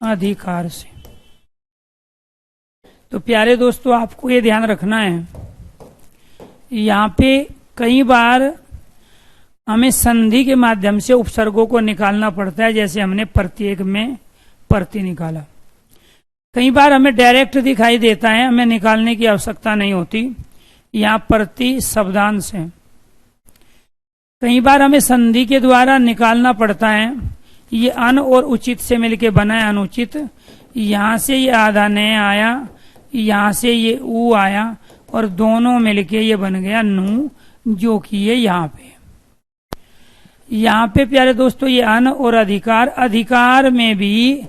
अधिकार से। तो प्यारे दोस्तों, आपको ये ध्यान रखना है, यहाँ पे कई बार हमें संधि के माध्यम से उपसर्गों को निकालना पड़ता है। जैसे हमने प्रत्येक में प्रति निकाला। कई बार हमें डायरेक्ट दिखाई देता है, हमें निकालने की आवश्यकता नहीं होती। यहाँ प्रति शब्दांश है। कई बार हमें संधि के द्वारा निकालना पड़ता है। ये अन और उचित से मिलके बना है अनुचित। यहाँ से ये आधा न आया, यहाँ से ये ऊ आया, और दोनों मिलके ये बन गया नू, जो कि ये यहाँ पे। यहाँ पे प्यारे दोस्तों ये अन और अधिकार, अधिकार में भी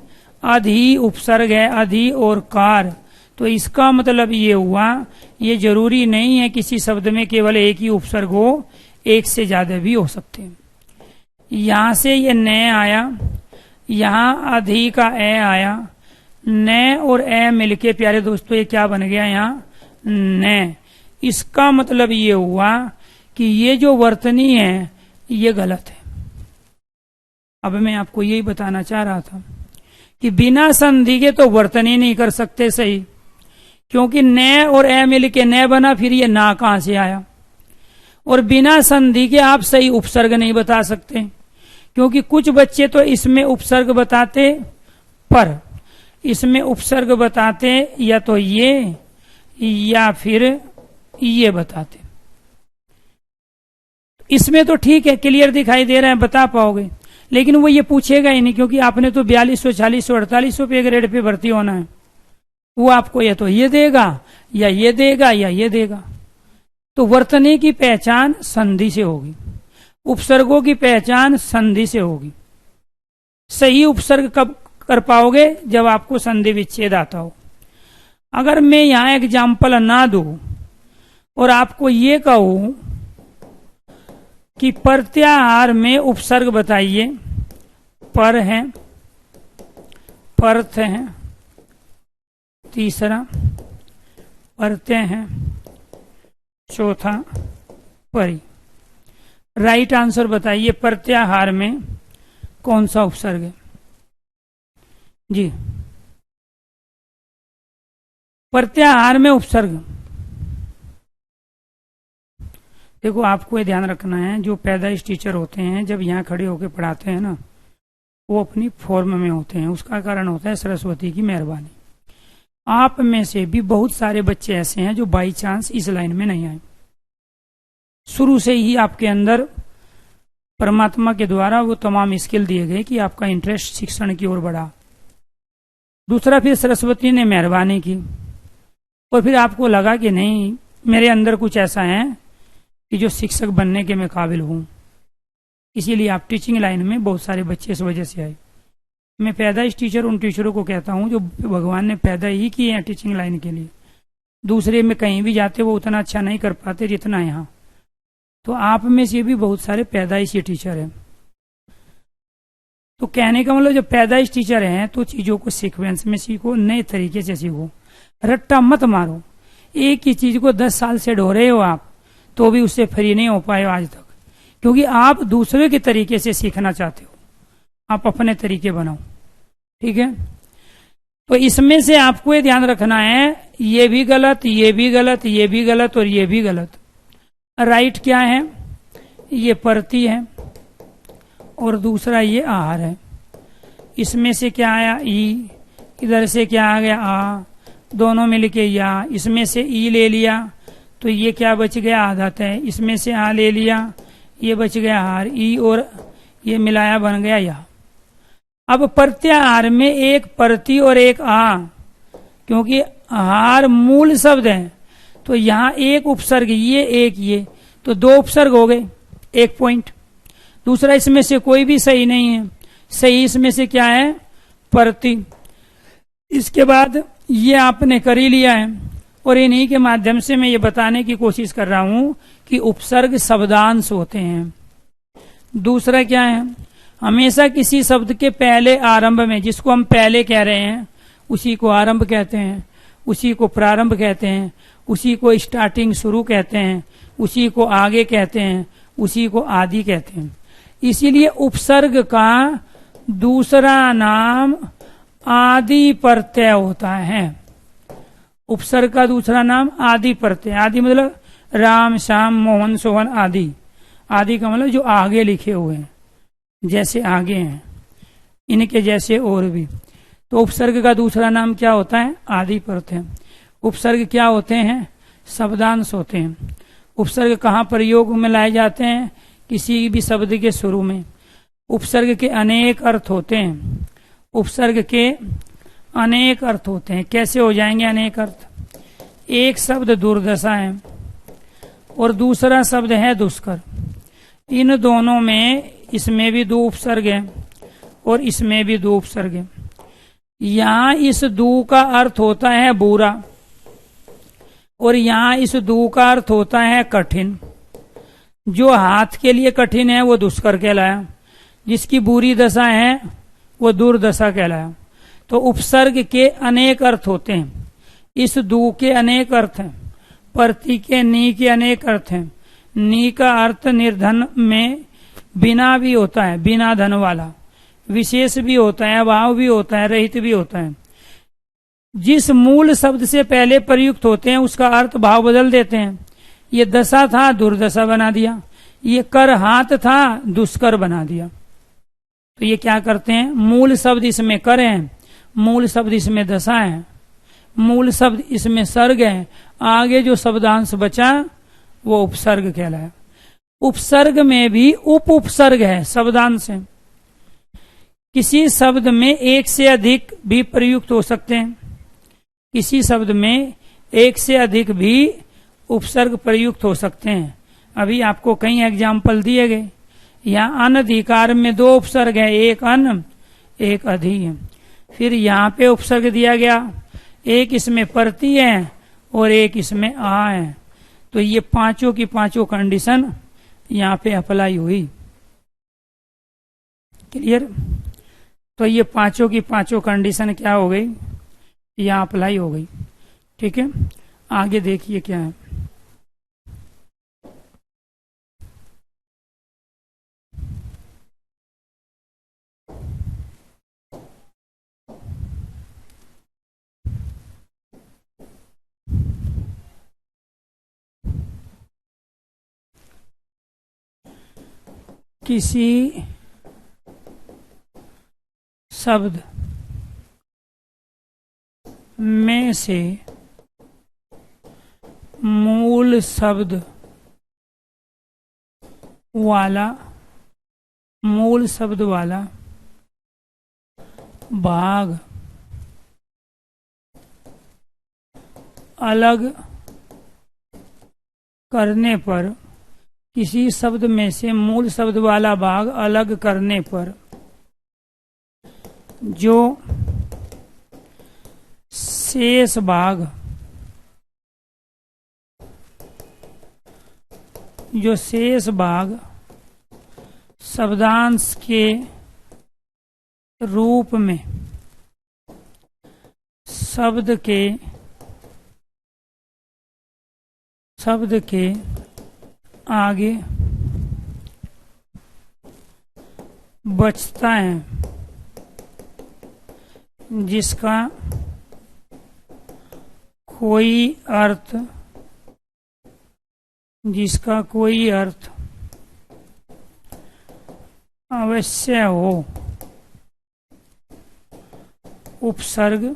अधि उपसर्ग है, अधि और कार। तो इसका मतलब ये हुआ, ये जरूरी नहीं है किसी शब्द में केवल एक ही उपसर्ग हो, एक से ज्यादा भी हो सकते हैं। यहां से ये न आया, यहां अधि का ए आया, न और ए मिलके प्यारे दोस्तों ये क्या बन गया यहाँ न। इसका मतलब ये हुआ कि ये जो वर्तनी है ये गलत है। अब मैं आपको यही बताना चाह रहा था कि बिना संधि के तो वर्तनी नहीं कर सकते सही, क्योंकि न और ए मिलके न बना, फिर ये ना कहां से आया। और बिना संधि के आप सही उपसर्ग नहीं बता सकते, क्योंकि कुछ बच्चे तो इसमें उपसर्ग बताते, पर इसमें उपसर्ग बताते या तो ये या फिर ये बताते। इसमें तो ठीक है, क्लियर दिखाई दे रहा है, बता पाओगे, लेकिन वो ये पूछेगा ही नहीं, क्योंकि आपने तो 4200, 4000, 4800 पे ग्रेड पे भर्ती होना है। वो आपको या तो ये देगा या ये देगा या ये देगा। तो वर्तनी की पहचान संधि से होगी, उपसर्गों की पहचान संधि से होगी। सही उपसर्ग कब कर पाओगे? जब आपको संधि विच्छेद आता हो। अगर मैं यहां एग्जाम्पल ना दूं और आपको ये कहूं कि प्रत्याहार में उपसर्ग बताइए, पर है, पर्थ है, तीसरा प्रत्यय है, चौथा परि। राइट आंसर बताइए, प्रत्याहार में कौन सा उपसर्ग है? जी, प्रत्याहार में उपसर्ग। देखो आपको ये ध्यान रखना है, जो पैदाइश टीचर होते हैं जब यहाँ खड़े होकर पढ़ाते हैं ना, वो अपनी फॉर्म में होते हैं। उसका कारण होता है सरस्वती की मेहरबानी। आप में से भी बहुत सारे बच्चे ऐसे हैं जो बाई चांस इस लाइन में नहीं आए। शुरू से ही आपके अंदर परमात्मा के द्वारा वो तमाम स्किल दिए गए कि आपका इंटरेस्ट शिक्षण की ओर बढ़ा। दूसरा, फिर सरस्वती ने मेहरबानी की और फिर आपको लगा कि नहीं, मेरे अंदर कुछ ऐसा है कि जो शिक्षक बनने के मैं काबिल हूं। इसीलिए आप टीचिंग लाइन में बहुत सारे बच्चे इस वजह से आए। मैं पैदाइश टीचर उन टीचरों को कहता हूं जो भगवान ने पैदा ही किए हैं टीचिंग लाइन के लिए। दूसरे में कहीं भी जाते वो उतना अच्छा नहीं कर पाते जितना यहाँ। तो आप में से भी बहुत सारे पैदाइशी टीचर हैं। तो कहने का मतलब, जब पैदाइश टीचर हैं तो चीजों को सीक्वेंस में सीखो, नए तरीके से सीखो, रट्टा मत मारो। एक ही चीज को 10 साल से ढो रहे हो आप, तो भी उससे फ्री नहीं हो पाए आज तक, क्योंकि आप दूसरे के तरीके से सीखना चाहते हो। आप अपने तरीके बनाओ, ठीक है। तो इसमें से आपको ये ध्यान रखना है, ये भी गलत, ये भी गलत, ये भी गलत और ये भी गलत। राइट क्या है? ये परती है और दूसरा ये आहार है। इसमें से क्या आया? ई। इधर से क्या आ गया? आ। दोनों मिलके या। इसमें से ई ले लिया तो ये क्या बच गया? आदत है। इसमें से आ ले लिया, ये बच गया हार। ई और ये मिलाया बन गया या। अब प्रत्याहार में एक परती और एक आ, क्योंकि हार मूल शब्द है तो यहाँ एक उपसर्ग, ये एक ये, तो 2 उपसर्ग हो गए, 1 पॉइंट। दूसरा, इसमें से कोई भी सही नहीं है। सही इसमें से क्या है? परती। इसके बाद ये आपने कर ही लिया है और इन्हीं के माध्यम से मैं ये बताने की कोशिश कर रहा हूं कि उपसर्ग शब्दांश होते हैं। दूसरा क्या है? हमेशा किसी शब्द के पहले आरंभ में, जिसको हम पहले कह रहे हैं उसी को आरंभ कहते हैं, उसी को प्रारंभ कहते हैं, उसी को स्टार्टिंग शुरू कहते हैं, उसी को आगे कहते हैं, उसी को आदि कहते हैं। इसीलिए उपसर्ग का दूसरा नाम आदि प्रत्यय होता है। उपसर्ग का दूसरा नाम आदि प्रत्यय। आदि मतलब राम, श्याम, मोहन, सोहन आदि। आदि का मतलब जो आगे लिखे हुए हैं, जैसे आगे हैं, इनके जैसे और भी। तो उपसर्ग का दूसरा नाम क्या होता है? आदि प्रत्यय। उपसर्ग क्या होते हैं? शब्दांश होते हैं। उपसर्ग कहाँ प्रयोग में लाए जाते हैं? किसी भी शब्द के शुरू में। उपसर्ग के अनेक अर्थ होते हैं। उपसर्ग के अनेक अर्थ होते हैं। कैसे हो जाएंगे अनेक अर्थ? एक शब्द दुर्दशा है और दूसरा शब्द है दुष्कर। इन दोनों में, इसमें भी 2 उपसर्ग हैं और इसमें भी 2 उपसर्ग हैं। यहाँ इस 2 का अर्थ होता है बुरा और यहाँ इस 2 का अर्थ होता है कठिन। जो हाथ के लिए कठिन है वो दुष्कर कहलाया, जिसकी बुरी दशा है वो दुर्दशा कहलाया। तो उपसर्ग के अनेक अर्थ होते हैं। इस 2 के अनेक अर्थ हैं। प्रति के नी के अनेक अर्थ हैं। नी का अर्थ निर्धन में बिना भी होता है, बिना धन वाला। विशेष भी होता है, अभाव भी होता है, रहित भी होता है। जिस मूल शब्द से पहले प्रयुक्त होते हैं उसका अर्थ भाव बदल देते हैं। ये दशा था, दुर्दशा बना दिया। ये कर हाथ था, दुष्कर बना दिया। तो ये क्या करते हैं? मूल शब्द इसमें कर है, मूल शब्द इसमें दशा है, मूल शब्द इसमें सर्ग है। आगे जो शब्दांश बचा वो उपसर्ग कहलाया। उपसर्ग में भी उप उपसर्ग है, शब्दांश है। किसी शब्द में एक से अधिक भी प्रयुक्त हो सकते हैं। किसी शब्द में एक से अधिक भी उपसर्ग प्रयुक्त हो सकते हैं। अभी आपको कई एग्जाम्पल दिए गए। यहाँ अनधिकार में 2 उपसर्ग है, एक अन, एक अधि है। फिर यहाँ पे उपसर्ग दिया गया, एक इसमें परती है और एक इसमें आ है। तो ये पांचों की पांचों कंडीशन यहाँ पे अप्लाई हुई। क्लियर? तो ये पांचों की पांचों कंडीशन क्या हो गई? यहाँ अप्लाई हो गई। ठीक है, आगे देखिए क्या है। किसी शब्द में से मूल शब्द वाला भाग अलग करने पर, किसी शब्द में से मूल शब्द वाला भाग अलग करने पर जो शेष भाग शब्दांश के रूप में शब्द के आगे बचता है, जिसका कोई अर्थ अवश्य हो, उपसर्ग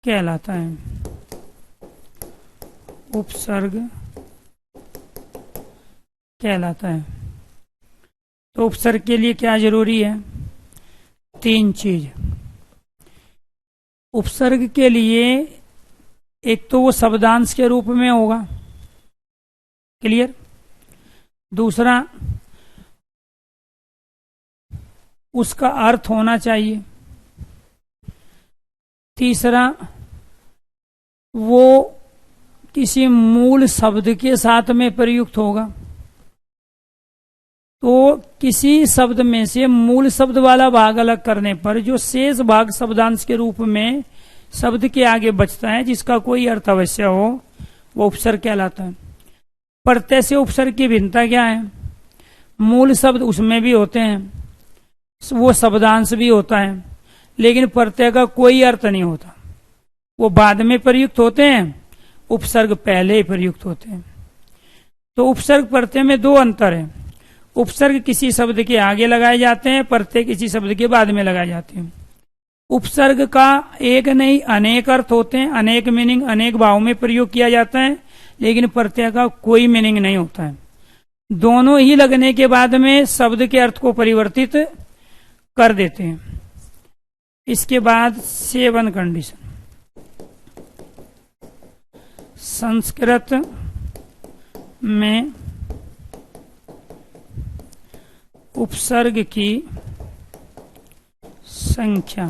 कहलाता है। तो उपसर्ग के लिए क्या जरूरी है? 3 चीज। उपसर्ग के लिए एक तो वो शब्दांश के रूप में होगा, क्लियर। दूसरा, उसका अर्थ होना चाहिए। तीसरा, वो किसी मूल शब्द के साथ में प्रयुक्त होगा। तो किसी शब्द में से मूल शब्द वाला भाग अलग करने पर जो शेष भाग शब्दांश के रूप में शब्द के आगे बचता है, जिसका कोई अर्थ अवश्य हो, वो उपसर्ग कहलाता है। प्रत्यय से उपसर्ग की भिन्नता क्या है? मूल शब्द उसमें भी होते हैं, वो शब्दांश भी होता है, लेकिन प्रत्यय का कोई अर्थ नहीं होता। वो बाद में प्रयुक्त होते हैं, उपसर्ग पहले ही प्रयुक्त होते हैं। तो उपसर्ग प्रत्यय में 2 अंतर है। उपसर्ग किसी शब्द के आगे लगाए जाते हैं, प्रत्यय किसी शब्द के बाद में लगाए जाते हैं। उपसर्ग का एक नहीं अनेक अर्थ होते हैं, अनेक मीनिंग, अनेक भाव में प्रयोग किया जाता है, लेकिन प्रत्यय का कोई मीनिंग नहीं होता है। दोनों ही लगने के बाद में शब्द के अर्थ को परिवर्तित कर देते हैं। इसके बाद 7 कंडीशन। संस्कृत में उपसर्ग की संख्या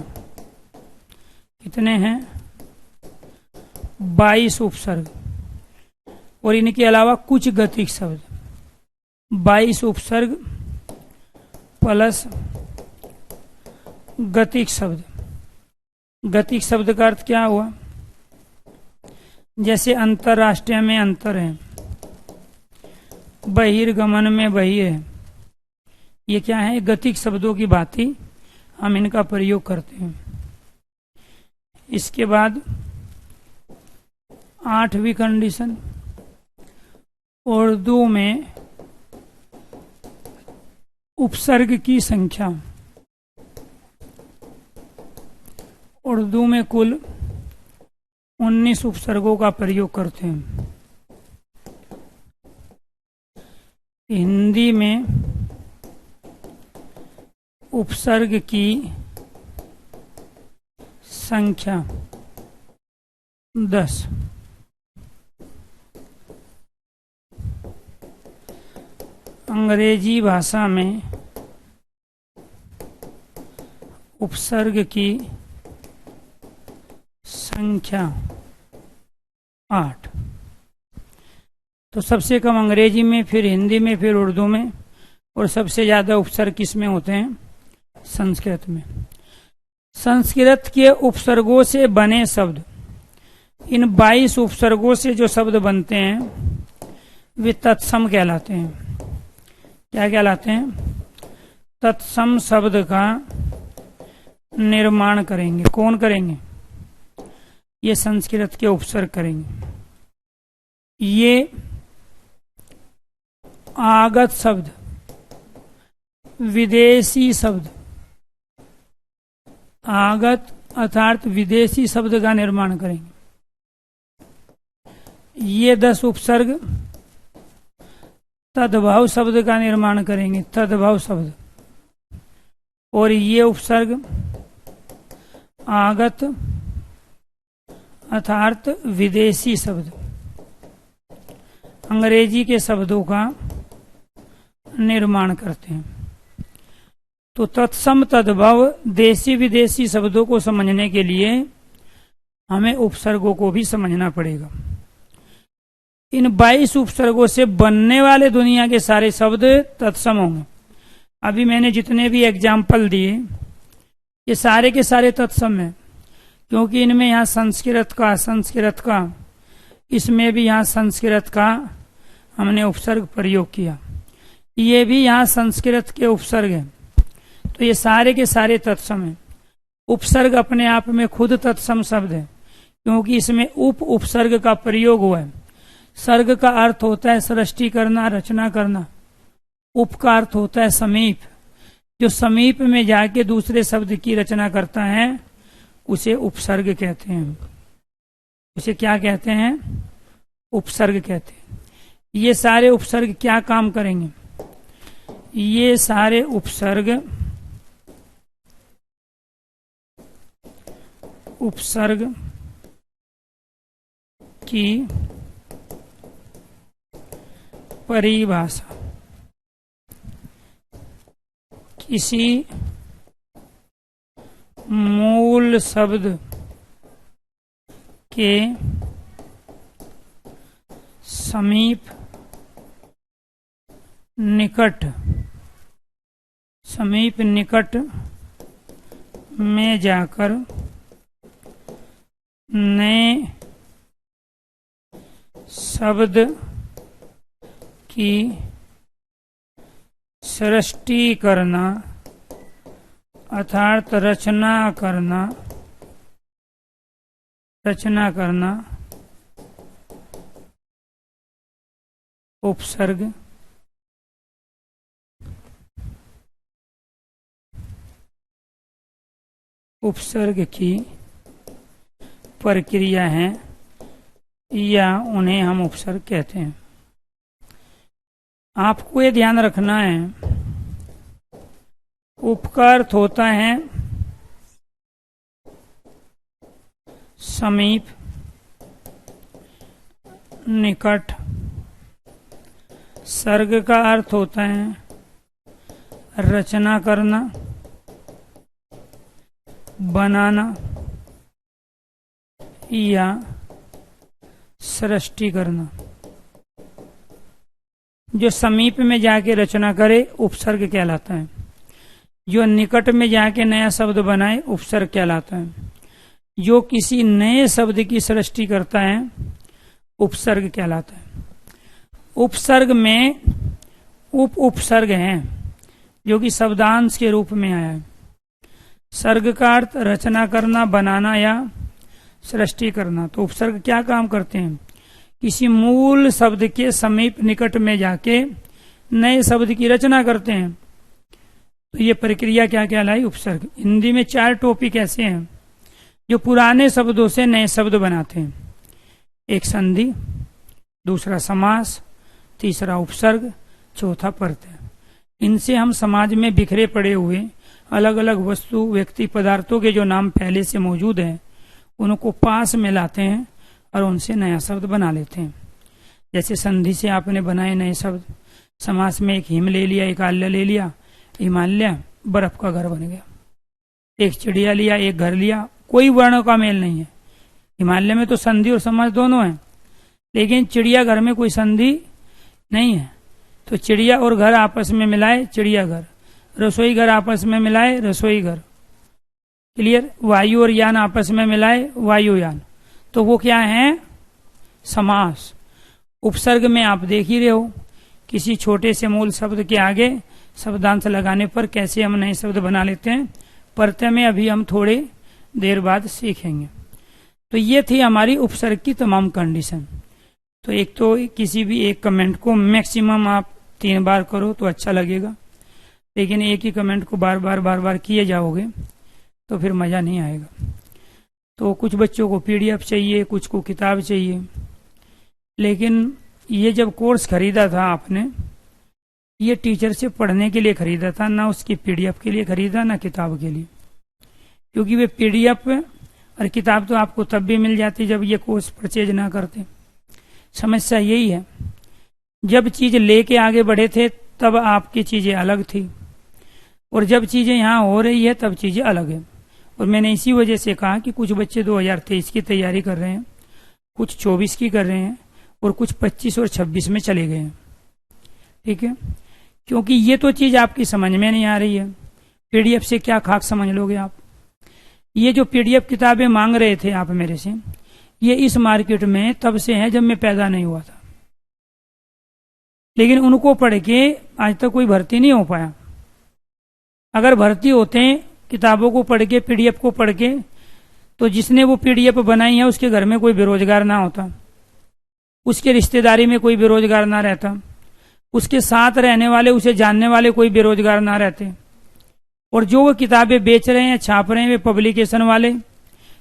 कितने हैं? 22 उपसर्ग, और इनके अलावा कुछ गतिक शब्द। 22 उपसर्ग प्लस गतिक शब्द। गतिक शब्द का अर्थ क्या हुआ? जैसे अंतरराष्ट्रीय में अंतर है, बहिर्गमन में बहि है, ये क्या है? गतिक शब्दों की भांति हम इनका प्रयोग करते हैं। इसके बाद 8वीं कंडीशन, उर्दू में उपसर्ग की संख्या। उर्दू में कुल 19 उपसर्गों का प्रयोग करते हैं। हिंदी में उपसर्ग की संख्या 10। अंग्रेजी भाषा में उपसर्ग की संख्या 8। तो सबसे कम अंग्रेजी में, फिर हिंदी में, फिर उर्दू में, और सबसे ज्यादा उपसर्ग किस में होते हैं? संस्कृत में। संस्कृत के उपसर्गों से बने शब्द, इन 22 उपसर्गों से जो शब्द बनते हैं वे तत्सम कहलाते हैं। क्या कहलाते हैं? तत्सम शब्द का निर्माण करेंगे। कौन करेंगे? ये संस्कृत के उपसर्ग करेंगे। ये आगत शब्द, विदेशी शब्द, आगत अर्थात विदेशी शब्द का निर्माण करेंगे। ये 10 उपसर्ग तद्भव शब्द का निर्माण करेंगे, तद्भव शब्द, और ये उपसर्ग आगत अर्थात विदेशी शब्द, अंग्रेजी के शब्दों का निर्माण करते हैं। तो तत्सम तद्भव देशी विदेशी शब्दों को समझने के लिए हमें उपसर्गों को भी समझना पड़ेगा। इन 22 उपसर्गों से बनने वाले दुनिया के सारे शब्द तत्सम होंगे। अभी मैंने जितने भी एग्जाम्पल दिए ये सारे के सारे तत्सम हैं, क्योंकि इनमें यहाँ संस्कृत का, इसमें भी यहाँ संस्कृत का हमने उपसर्ग प्रयोग किया, ये भी यहाँ संस्कृत के उपसर्ग हैं। तो ये सारे के सारे तत्सम हैं। उपसर्ग अपने आप में खुद तत्सम शब्द है, क्योंकि इसमें उपसर्ग का प्रयोग हुआ है। सर्ग का अर्थ होता है सृष्टि करना, रचना करना। उप का अर्थ होता है समीप, जो समीप में जाके दूसरे शब्द की रचना करता है उसे उपसर्ग कहते हैं। उसे क्या कहते हैं? उपसर्ग कहते हैं। ये सारे उपसर्ग क्या काम करेंगे? ये सारे उपसर्ग की परिभाषा किसी मूल शब्द के समीप, निकट में जाकर नए शब्द की सृष्टि करना अर्थात रचना करना उपसर्ग की प्रक्रिया है, या उन्हें हम उपसर्ग कहते हैं। आपको ये ध्यान रखना है, उप का अर्थ होता है समीप, निकट। सर्ग का अर्थ होता है रचना करना, बनाना या सृष्टि करना। जो समीप में जाके रचना करे उपसर्ग कहलाता है, जो निकट में जाके नया शब्द बनाए उपसर्ग कहलाता है, जो किसी नए शब्द की सृष्टि करता है उपसर्ग कहलाता है। उपसर्ग में उपसर्ग हैं जो कि शब्दांश के रूप में आया है। सर्ग का अर्थ रचना करना, बनाना या सृष्टि करना। तो उपसर्ग क्या काम करते हैं? किसी मूल शब्द के समीप, निकट में जाके नए शब्द की रचना करते हैं। तो ये प्रक्रिया क्या कहलाई? उपसर्ग। हिंदी में 4 टॉपिक ऐसे हैं जो पुराने शब्दों से नए शब्द बनाते हैं। एक संधि, दूसरा समास, तीसरा उपसर्ग, चौथा प्रत्यय। इनसे हम समाज में बिखरे पड़े हुए अलग अलग वस्तु, व्यक्ति, पदार्थों के जो नाम पहले से मौजूद हैं उनको पास में लाते हैं और उनसे नया शब्द बना लेते हैं। जैसे संधि से आपने बनाए नए शब्द, समास में एक हिम ले लिया, एक आल्य ले लिया, हिमालय बर्फ का घर बन गया। एक चिड़िया लिया, एक घर लिया, कोई वर्णों का मेल नहीं है। हिमालय में तो संधि और समास दोनों है, लेकिन चिड़िया घर में कोई संधि नहीं है। तो चिड़िया और घर आपस में मिलाए चिड़ियाघर, रसोई घर आपस में मिलाए रसोई घर। क्लियर? वायु और यान आपस में मिलाए वायुयान। तो वो क्या है? समास। उपसर्ग में आप देख ही रहे हो, किसी छोटे से मूल शब्द के आगे शब्दांश लगाने पर कैसे हम नए शब्द बना लेते हैं। प्रत्यय में अभी हम थोड़े देर बाद सीखेंगे। तो ये थी हमारी उपसर्ग की तमाम कंडीशन। तो एक तो किसी भी एक कमेंट को मैक्सिमम आप 3 बार करो तो अच्छा लगेगा, लेकिन एक ही कमेंट को बार बार किए जाओगे तो फिर मज़ा नहीं आएगा। तो कुछ बच्चों को पीडीएफ चाहिए, कुछ को किताब चाहिए, लेकिन ये जब कोर्स खरीदा था आपने, ये टीचर से पढ़ने के लिए खरीदा था, ना उसकी पीडीएफ के लिए खरीदा ना किताब के लिए, क्योंकि वे पीडीएफ और किताब तो आपको तब भी मिल जाती जब ये कोर्स परचेज ना करते। समस्या यही है, जब चीज लेके आगे बढ़े थे तब आपकी चीजें अलग थी, और जब चीजें यहाँ हो रही है तब चीजें अलग है। और मैंने इसी वजह से कहा कि कुछ बच्चे 2023 की तैयारी कर रहे हैं, कुछ 24 की कर रहे हैं, और कुछ 25 और 26 में चले गए हैं। ठीक है, क्योंकि ये तो चीज आपकी समझ में नहीं आ रही है। पीडीएफ से क्या खाक समझ लोगे आप? ये जो पीडीएफ किताबें मांग रहे थे आप मेरे से, ये इस मार्केट में तब से है जब मैं पैदा नहीं हुआ था, लेकिन उनको पढ़ के आज तक कोई भर्ती नहीं हो पाया। अगर भर्ती होते हैं किताबों को पढ़ के, पीडीएफ को पढ़ के, तो जिसने वो पीडीएफ बनाई है उसके घर में कोई बेरोजगार ना होता, उसके रिश्तेदारी में कोई बेरोजगार ना रहता, उसके साथ रहने वाले, उसे जानने वाले कोई बेरोजगार ना रहते। और जो वो किताबें बेच रहे हैं, छाप रहे हैं, वे पब्लिकेशन वाले,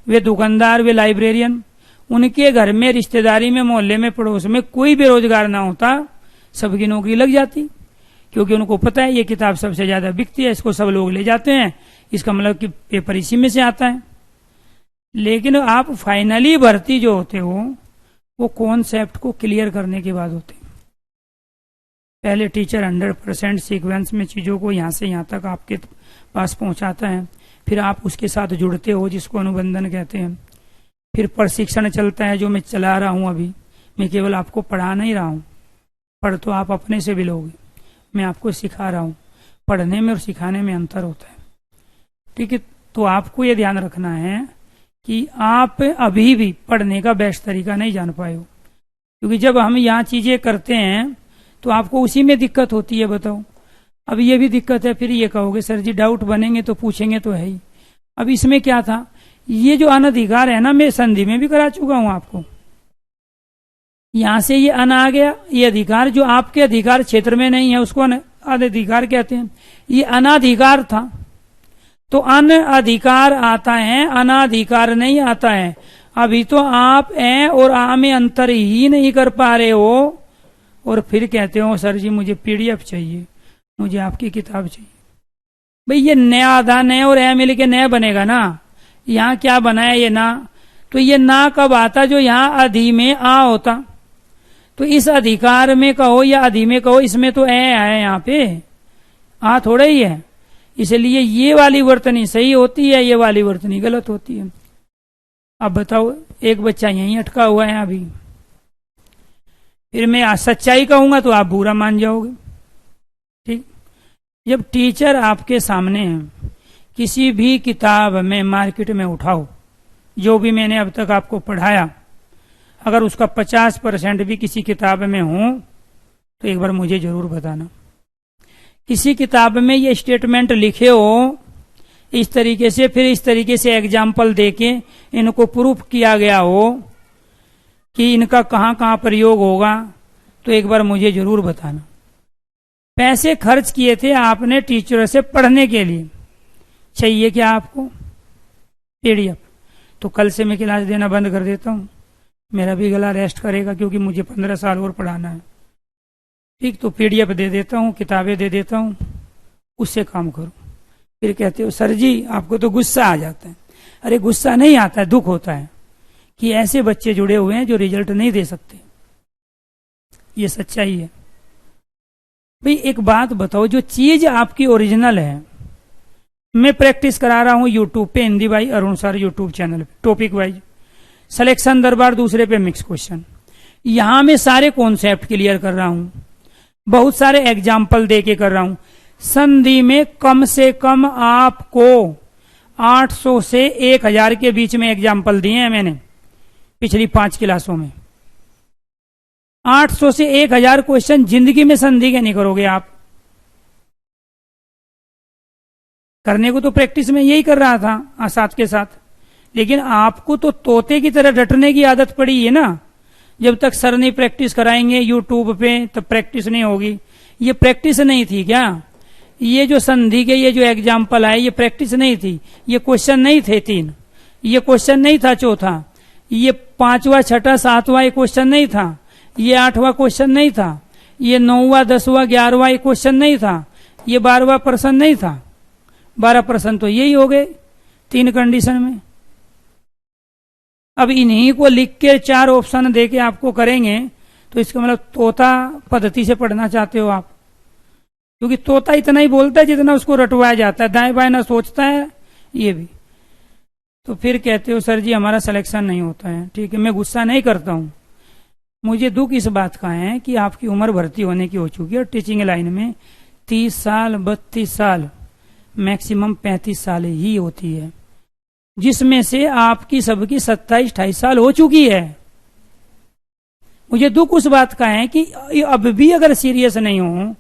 वे दुकानदार, वे लाइब्रेरियन, उनके घर में, रिश्तेदारी में, मोहल्ले में, पड़ोस में कोई बेरोजगार ना होता, सबकी नौकरी लग जाती, क्योंकि उनको पता है ये किताब सबसे ज्यादा बिकती है, इसको सब लोग ले जाते हैं, इसका मतलब कि पेपर इसी में से आता है। लेकिन आप फाइनली भर्ती जो होते हो वो कॉन्सेप्ट को क्लियर करने के बाद होते हैं। पहले टीचर 100% सीक्वेंस में चीजों को यहाँ से यहाँ तक आपके पास पहुंचाता है, फिर आप उसके साथ जुड़ते हो, जिसको अनुबंधन कहते हैं। फिर प्रशिक्षण चलता है जो मैं चला रहा हूं अभी, मैं केवल आपको पढ़ा नहीं रहा हूं, पढ़ तो आप अपने से भी लोगे, मैं आपको सिखा रहा हूं। पढ़ने में और सिखाने में अंतर होता है। ठीक है, तो आपको ये ध्यान रखना है कि आप अभी भी पढ़ने का बेस्ट तरीका नहीं जान पाए हो, क्योंकि जब हम यहाँ चीजें करते हैं तो आपको उसी में दिक्कत होती है। बताओ, अब ये भी दिक्कत है, फिर ये कहोगे सर जी डाउट बनेंगे तो पूछेंगे तो है ही। अब इसमें क्या था, ये जो अनधिकार है ना, मैं संधि में भी करा चुका हूं आपको, यहां से ये अन आ गया, ये अधिकार जो आपके अधिकार क्षेत्र में नहीं है उसको अनधिकार कहते हैं। ये अनाधिकार था, तो अन अधिकार आता है, अनाधिकार नहीं आता है। अभी तो आप ए और आ में अंतर ही नहीं कर पा रहे हो, और फिर कहते हो सर जी मुझे पीडीएफ चाहिए, मुझे आपकी किताब चाहिए। भाई ये नया आधा नए और ए मिल के नया बनेगा ना। यहाँ क्या बना है ये ना, तो ये ना कब आता, जो यहाँ अधि में आ होता। तो इस अधिकार में कहो या अधि में कहो, इसमें तो ए है, यहाँ पे आ थोड़ा ही है। इसलिए ये वाली वर्तनी सही होती है, ये वाली वर्तनी गलत होती है। अब बताओ, एक बच्चा यहीं अटका हुआ है अभी, फिर मैं सच्चाई कहूंगा तो आप बुरा मान जाओगे। ठीक, जब टीचर आपके सामने है, किसी भी किताब में मार्केट में उठाओ, जो भी मैंने अब तक आपको पढ़ाया, अगर उसका 50% भी किसी किताब में हो तो एक बार मुझे जरूर बताना। किसी किताब में ये स्टेटमेंट लिखे हो इस तरीके से, फिर इस तरीके से एग्जाम्पल देके इनको प्रूफ किया गया हो कि इनका कहां कहां प्रयोग होगा, तो एक बार मुझे जरूर बताना। पैसे खर्च किए थे आपने टीचर से पढ़ने के लिए, चाहिए क्या आपको पीडीएफ? तो कल से मैं क्लास देना बंद कर देता हूं, मेरा भी गला रेस्ट करेगा, क्योंकि मुझे 15 साल और पढ़ाना है। ठीक, तो पीडीएफ दे देता हूं, किताबें दे देता हूं, उससे काम करो। फिर कहते हो सर जी आपको तो गुस्सा आ जाता है। अरे गुस्सा नहीं आता है, दुख होता है कि ऐसे बच्चे जुड़े हुए हैं जो रिजल्ट नहीं दे सकते। ये सच्चाई है। भाई एक बात बताओ, जो चीज आपकी ओरिजिनल है, मैं प्रैक्टिस करा रहा हूं यूट्यूब पे, हिंदी भाई अरुण सर यूट्यूब चैनल पे, टॉपिक वाइज सिलेक्शन दरबार, दूसरे पे मिक्स क्वेश्चन, यहां मैं सारे कॉन्सेप्ट क्लियर कर रहा हूं, बहुत सारे एग्जाम्पल दे के कर रहा हूं। संधि में कम से कम आपको 800 से 1000 के बीच में एग्जाम्पल दिए हैं मैंने पिछली 5 क्लासों में। 800 से 1000 क्वेश्चन जिंदगी में संधि के नहीं करोगे आप। करने को तो प्रैक्टिस में यही कर रहा था साथ के साथ, लेकिन आपको तो तोते की तरह रटने की आदत पड़ी है ना। जब तक सर नहीं प्रैक्टिस कराएंगे यूट्यूब पे तब प्रैक्टिस नहीं होगी। ये प्रैक्टिस नहीं थी क्या? ये जो संधि के ये जो एग्जाम्पल आए ये प्रैक्टिस नहीं थी, ये क्वेश्चन नहीं थे 3, ये क्वेश्चन नहीं था चौथा, ये 5वां 6वां 7वां ये क्वेश्चन नहीं था, ये 8वां क्वेश्चन नहीं था, ये 9वां 10वां 11वां ये क्वेश्चन नहीं था, ये 12वां प्रश्न नहीं था। 12 प्रश्न तो यही हो गए 3 कंडीशन में। अब इन्हीं को लिख के 4 ऑप्शन दे के आपको करेंगे तो इसका मतलब तोता पद्धति से पढ़ना चाहते हो आप, क्योंकि तोता इतना ही बोलता है जितना उसको रटवाया जाता है, दाएं बाएं ना सोचता है ये भी। तो फिर कहते हो सर जी हमारा सिलेक्शन नहीं होता है। ठीक है, मैं गुस्सा नहीं करता हूं, मुझे दुख इस बात का है कि आपकी उम्र भर्ती होने की हो चुकी है और टीचिंग लाइन में 30 साल 32 साल मैक्सिमम 35 साल ही होती है, जिसमें से आपकी सबकी 27-28 साल हो चुकी है। मुझे दुख उस बात का है कि अब भी अगर सीरियस नहीं हो,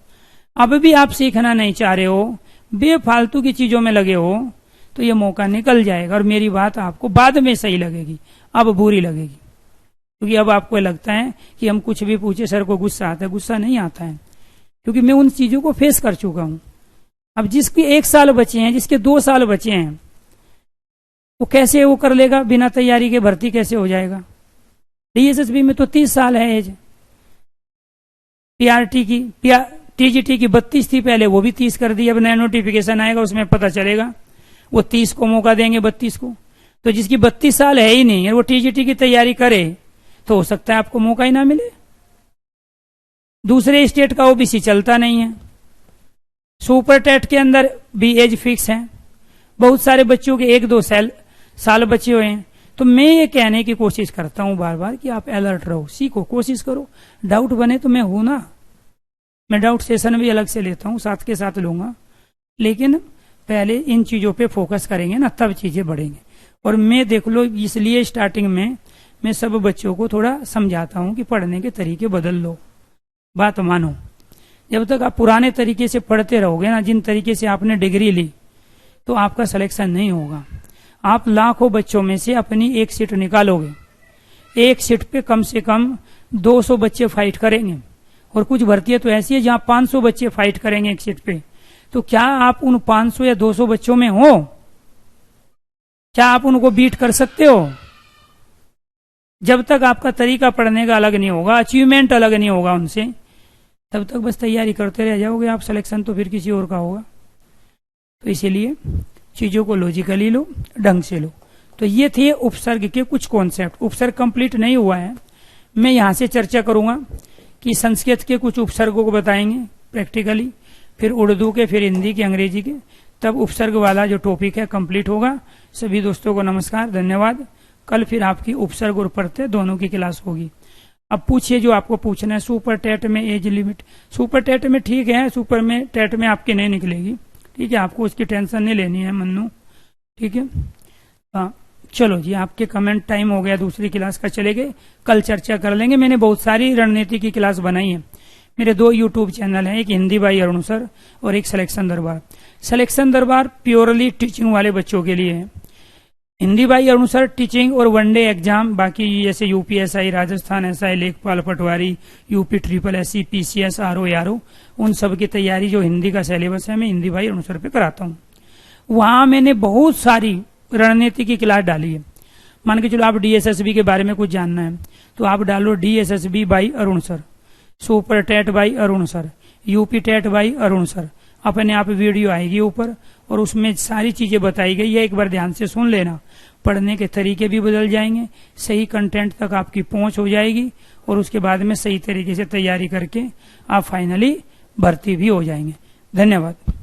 अब भी आप सीखना नहीं चाह रहे हो, बेफालतू की चीजों में लगे हो, तो ये मौका निकल जाएगा और मेरी बात आपको बाद में सही लगेगी, अब बुरी लगेगी। क्योंकि अब आपको लगता है कि हम कुछ भी पूछे सर को गुस्सा आता है, गुस्सा नहीं आता है, क्योंकि मैं उन चीजों को फेस कर चुका हूं। अब जिसके 1 साल बचे हैं, जिसके 2 साल बचे हैं, वो कैसे वो कर लेगा? बिना तैयारी के भर्ती कैसे हो जाएगा? डीएसएसबी में तो 30 साल है एज, पीआरटी की टीजीटी की 32 थी पहले, वो भी 30 कर दी। अब नया नोटिफिकेशन आएगा उसमें पता चलेगा, वो 30 को मौका देंगे, 32 को। तो जिसकी 32 साल है ही नहीं, वो टीजीटी की तैयारी करे तो हो सकता है आपको मौका ही ना मिले। दूसरे स्टेट का ओबीसी चलता नहीं है, सुपर टेट के अंदर भी एज फिक्स है, बहुत सारे बच्चों के 1-2 साल बचे हुए हैं। तो मैं ये कहने की कोशिश करता हूं बार बार कि आप अलर्ट रहो, सीखो, कोशिश करो। डाउट बने तो मैं हूं ना, मैं डाउट सेशन भी अलग से लेता हूं, साथ के साथ लूंगा, लेकिन पहले इन चीजों पे फोकस करेंगे ना, तब चीजें बढ़ेंगे। और मैं देख लो, इसलिए स्टार्टिंग में मैं सब बच्चों को थोड़ा समझाता हूं कि पढ़ने के तरीके बदल लो, बात मानो। जब तक आप पुराने तरीके से पढ़ते रहोगे ना, जिन तरीके से आपने डिग्री ली, तो आपका सिलेक्शन नहीं होगा। आप लाखों बच्चों में से अपनी एक सीट निकालोगे, एक सीट पे कम से कम 200 बच्चे फाइट करेंगे, और कुछ भर्तियां तो ऐसी है जहां 500 बच्चे फाइट करेंगे एक सीट पे। तो क्या आप उन 500 या 200 बच्चों में हो? क्या आप उनको बीट कर सकते हो? जब तक आपका तरीका पढ़ने का अलग नहीं होगा, अचीवमेंट अलग नहीं होगा उनसे, तब तक बस तैयारी करते रह जाओगे आप, सिलेक्शन तो फिर किसी और का होगा। तो इसीलिए चीजों को लॉजिकली लो, ढंग से लो। तो ये थे उपसर्ग के कुछ कॉन्सेप्ट। उपसर्ग कंप्लीट नहीं हुआ है, मैं यहां से चर्चा करूंगा कि संस्कृत के कुछ उपसर्गों को बताएंगे प्रैक्टिकली, फिर उर्दू के, फिर हिंदी के, अंग्रेजी के, तब उपसर्ग वाला जो टॉपिक है कंप्लीट होगा। सभी दोस्तों को नमस्कार, धन्यवाद। कल फिर आपकी उपसर्ग और प्रत्यय दोनों की क्लास होगी। अब पूछिए जो आपको पूछना है। सुपर टेट में एज लिमिट, सुपर टेट में ठीक है, सुपर में टेट में आपकी नहीं निकलेगी, ठीक है, आपको उसकी टेंशन नहीं लेनी है मन्नू, ठीक है। चलो जी, आपके कमेंट टाइम हो गया, दूसरी क्लास का चले गए, कल चर्चा कर लेंगे। मैंने बहुत सारी रणनीति की क्लास बनाई है। मेरे 2 यूट्यूब चैनल हैं, एक हिंदी बाई अरुण सर और एक सिलेक्शन दरबार। सिलेक्शन दरबार प्योरली टीचिंग वाले बच्चों के लिए है, Hindi by Arun sir teaching और वनडे एग्जाम, बाकी जैसे यूपीएसआई, राजस्थान एसआई, लेखपाल पटवारी, UP triple SSC, PCS, RO, उन सब की तैयारी जो हिंदी का सिलेबस है मैं हिंदी बाई अरुण सर पे कराता हूँ। वहां मैंने बहुत सारी रणनीति की क्लास डाली है। मान के चलो आप डीएसएसबी के बारे में कुछ जानना है तो आप डालो DSSB by Arun sir, super TET by Arun sir, UP TET by Arun sir, अपने आप वीडियो आएगी ऊपर और उसमें सारी चीजें बताई गई है। एक बार ध्यान से सुन लेना, पढ़ने के तरीके भी बदल जाएंगे, सही कंटेंट तक आपकी पहुंच हो जाएगी और उसके बाद में सही तरीके से तैयारी करके आप फाइनली भर्ती भी हो जाएंगे। धन्यवाद।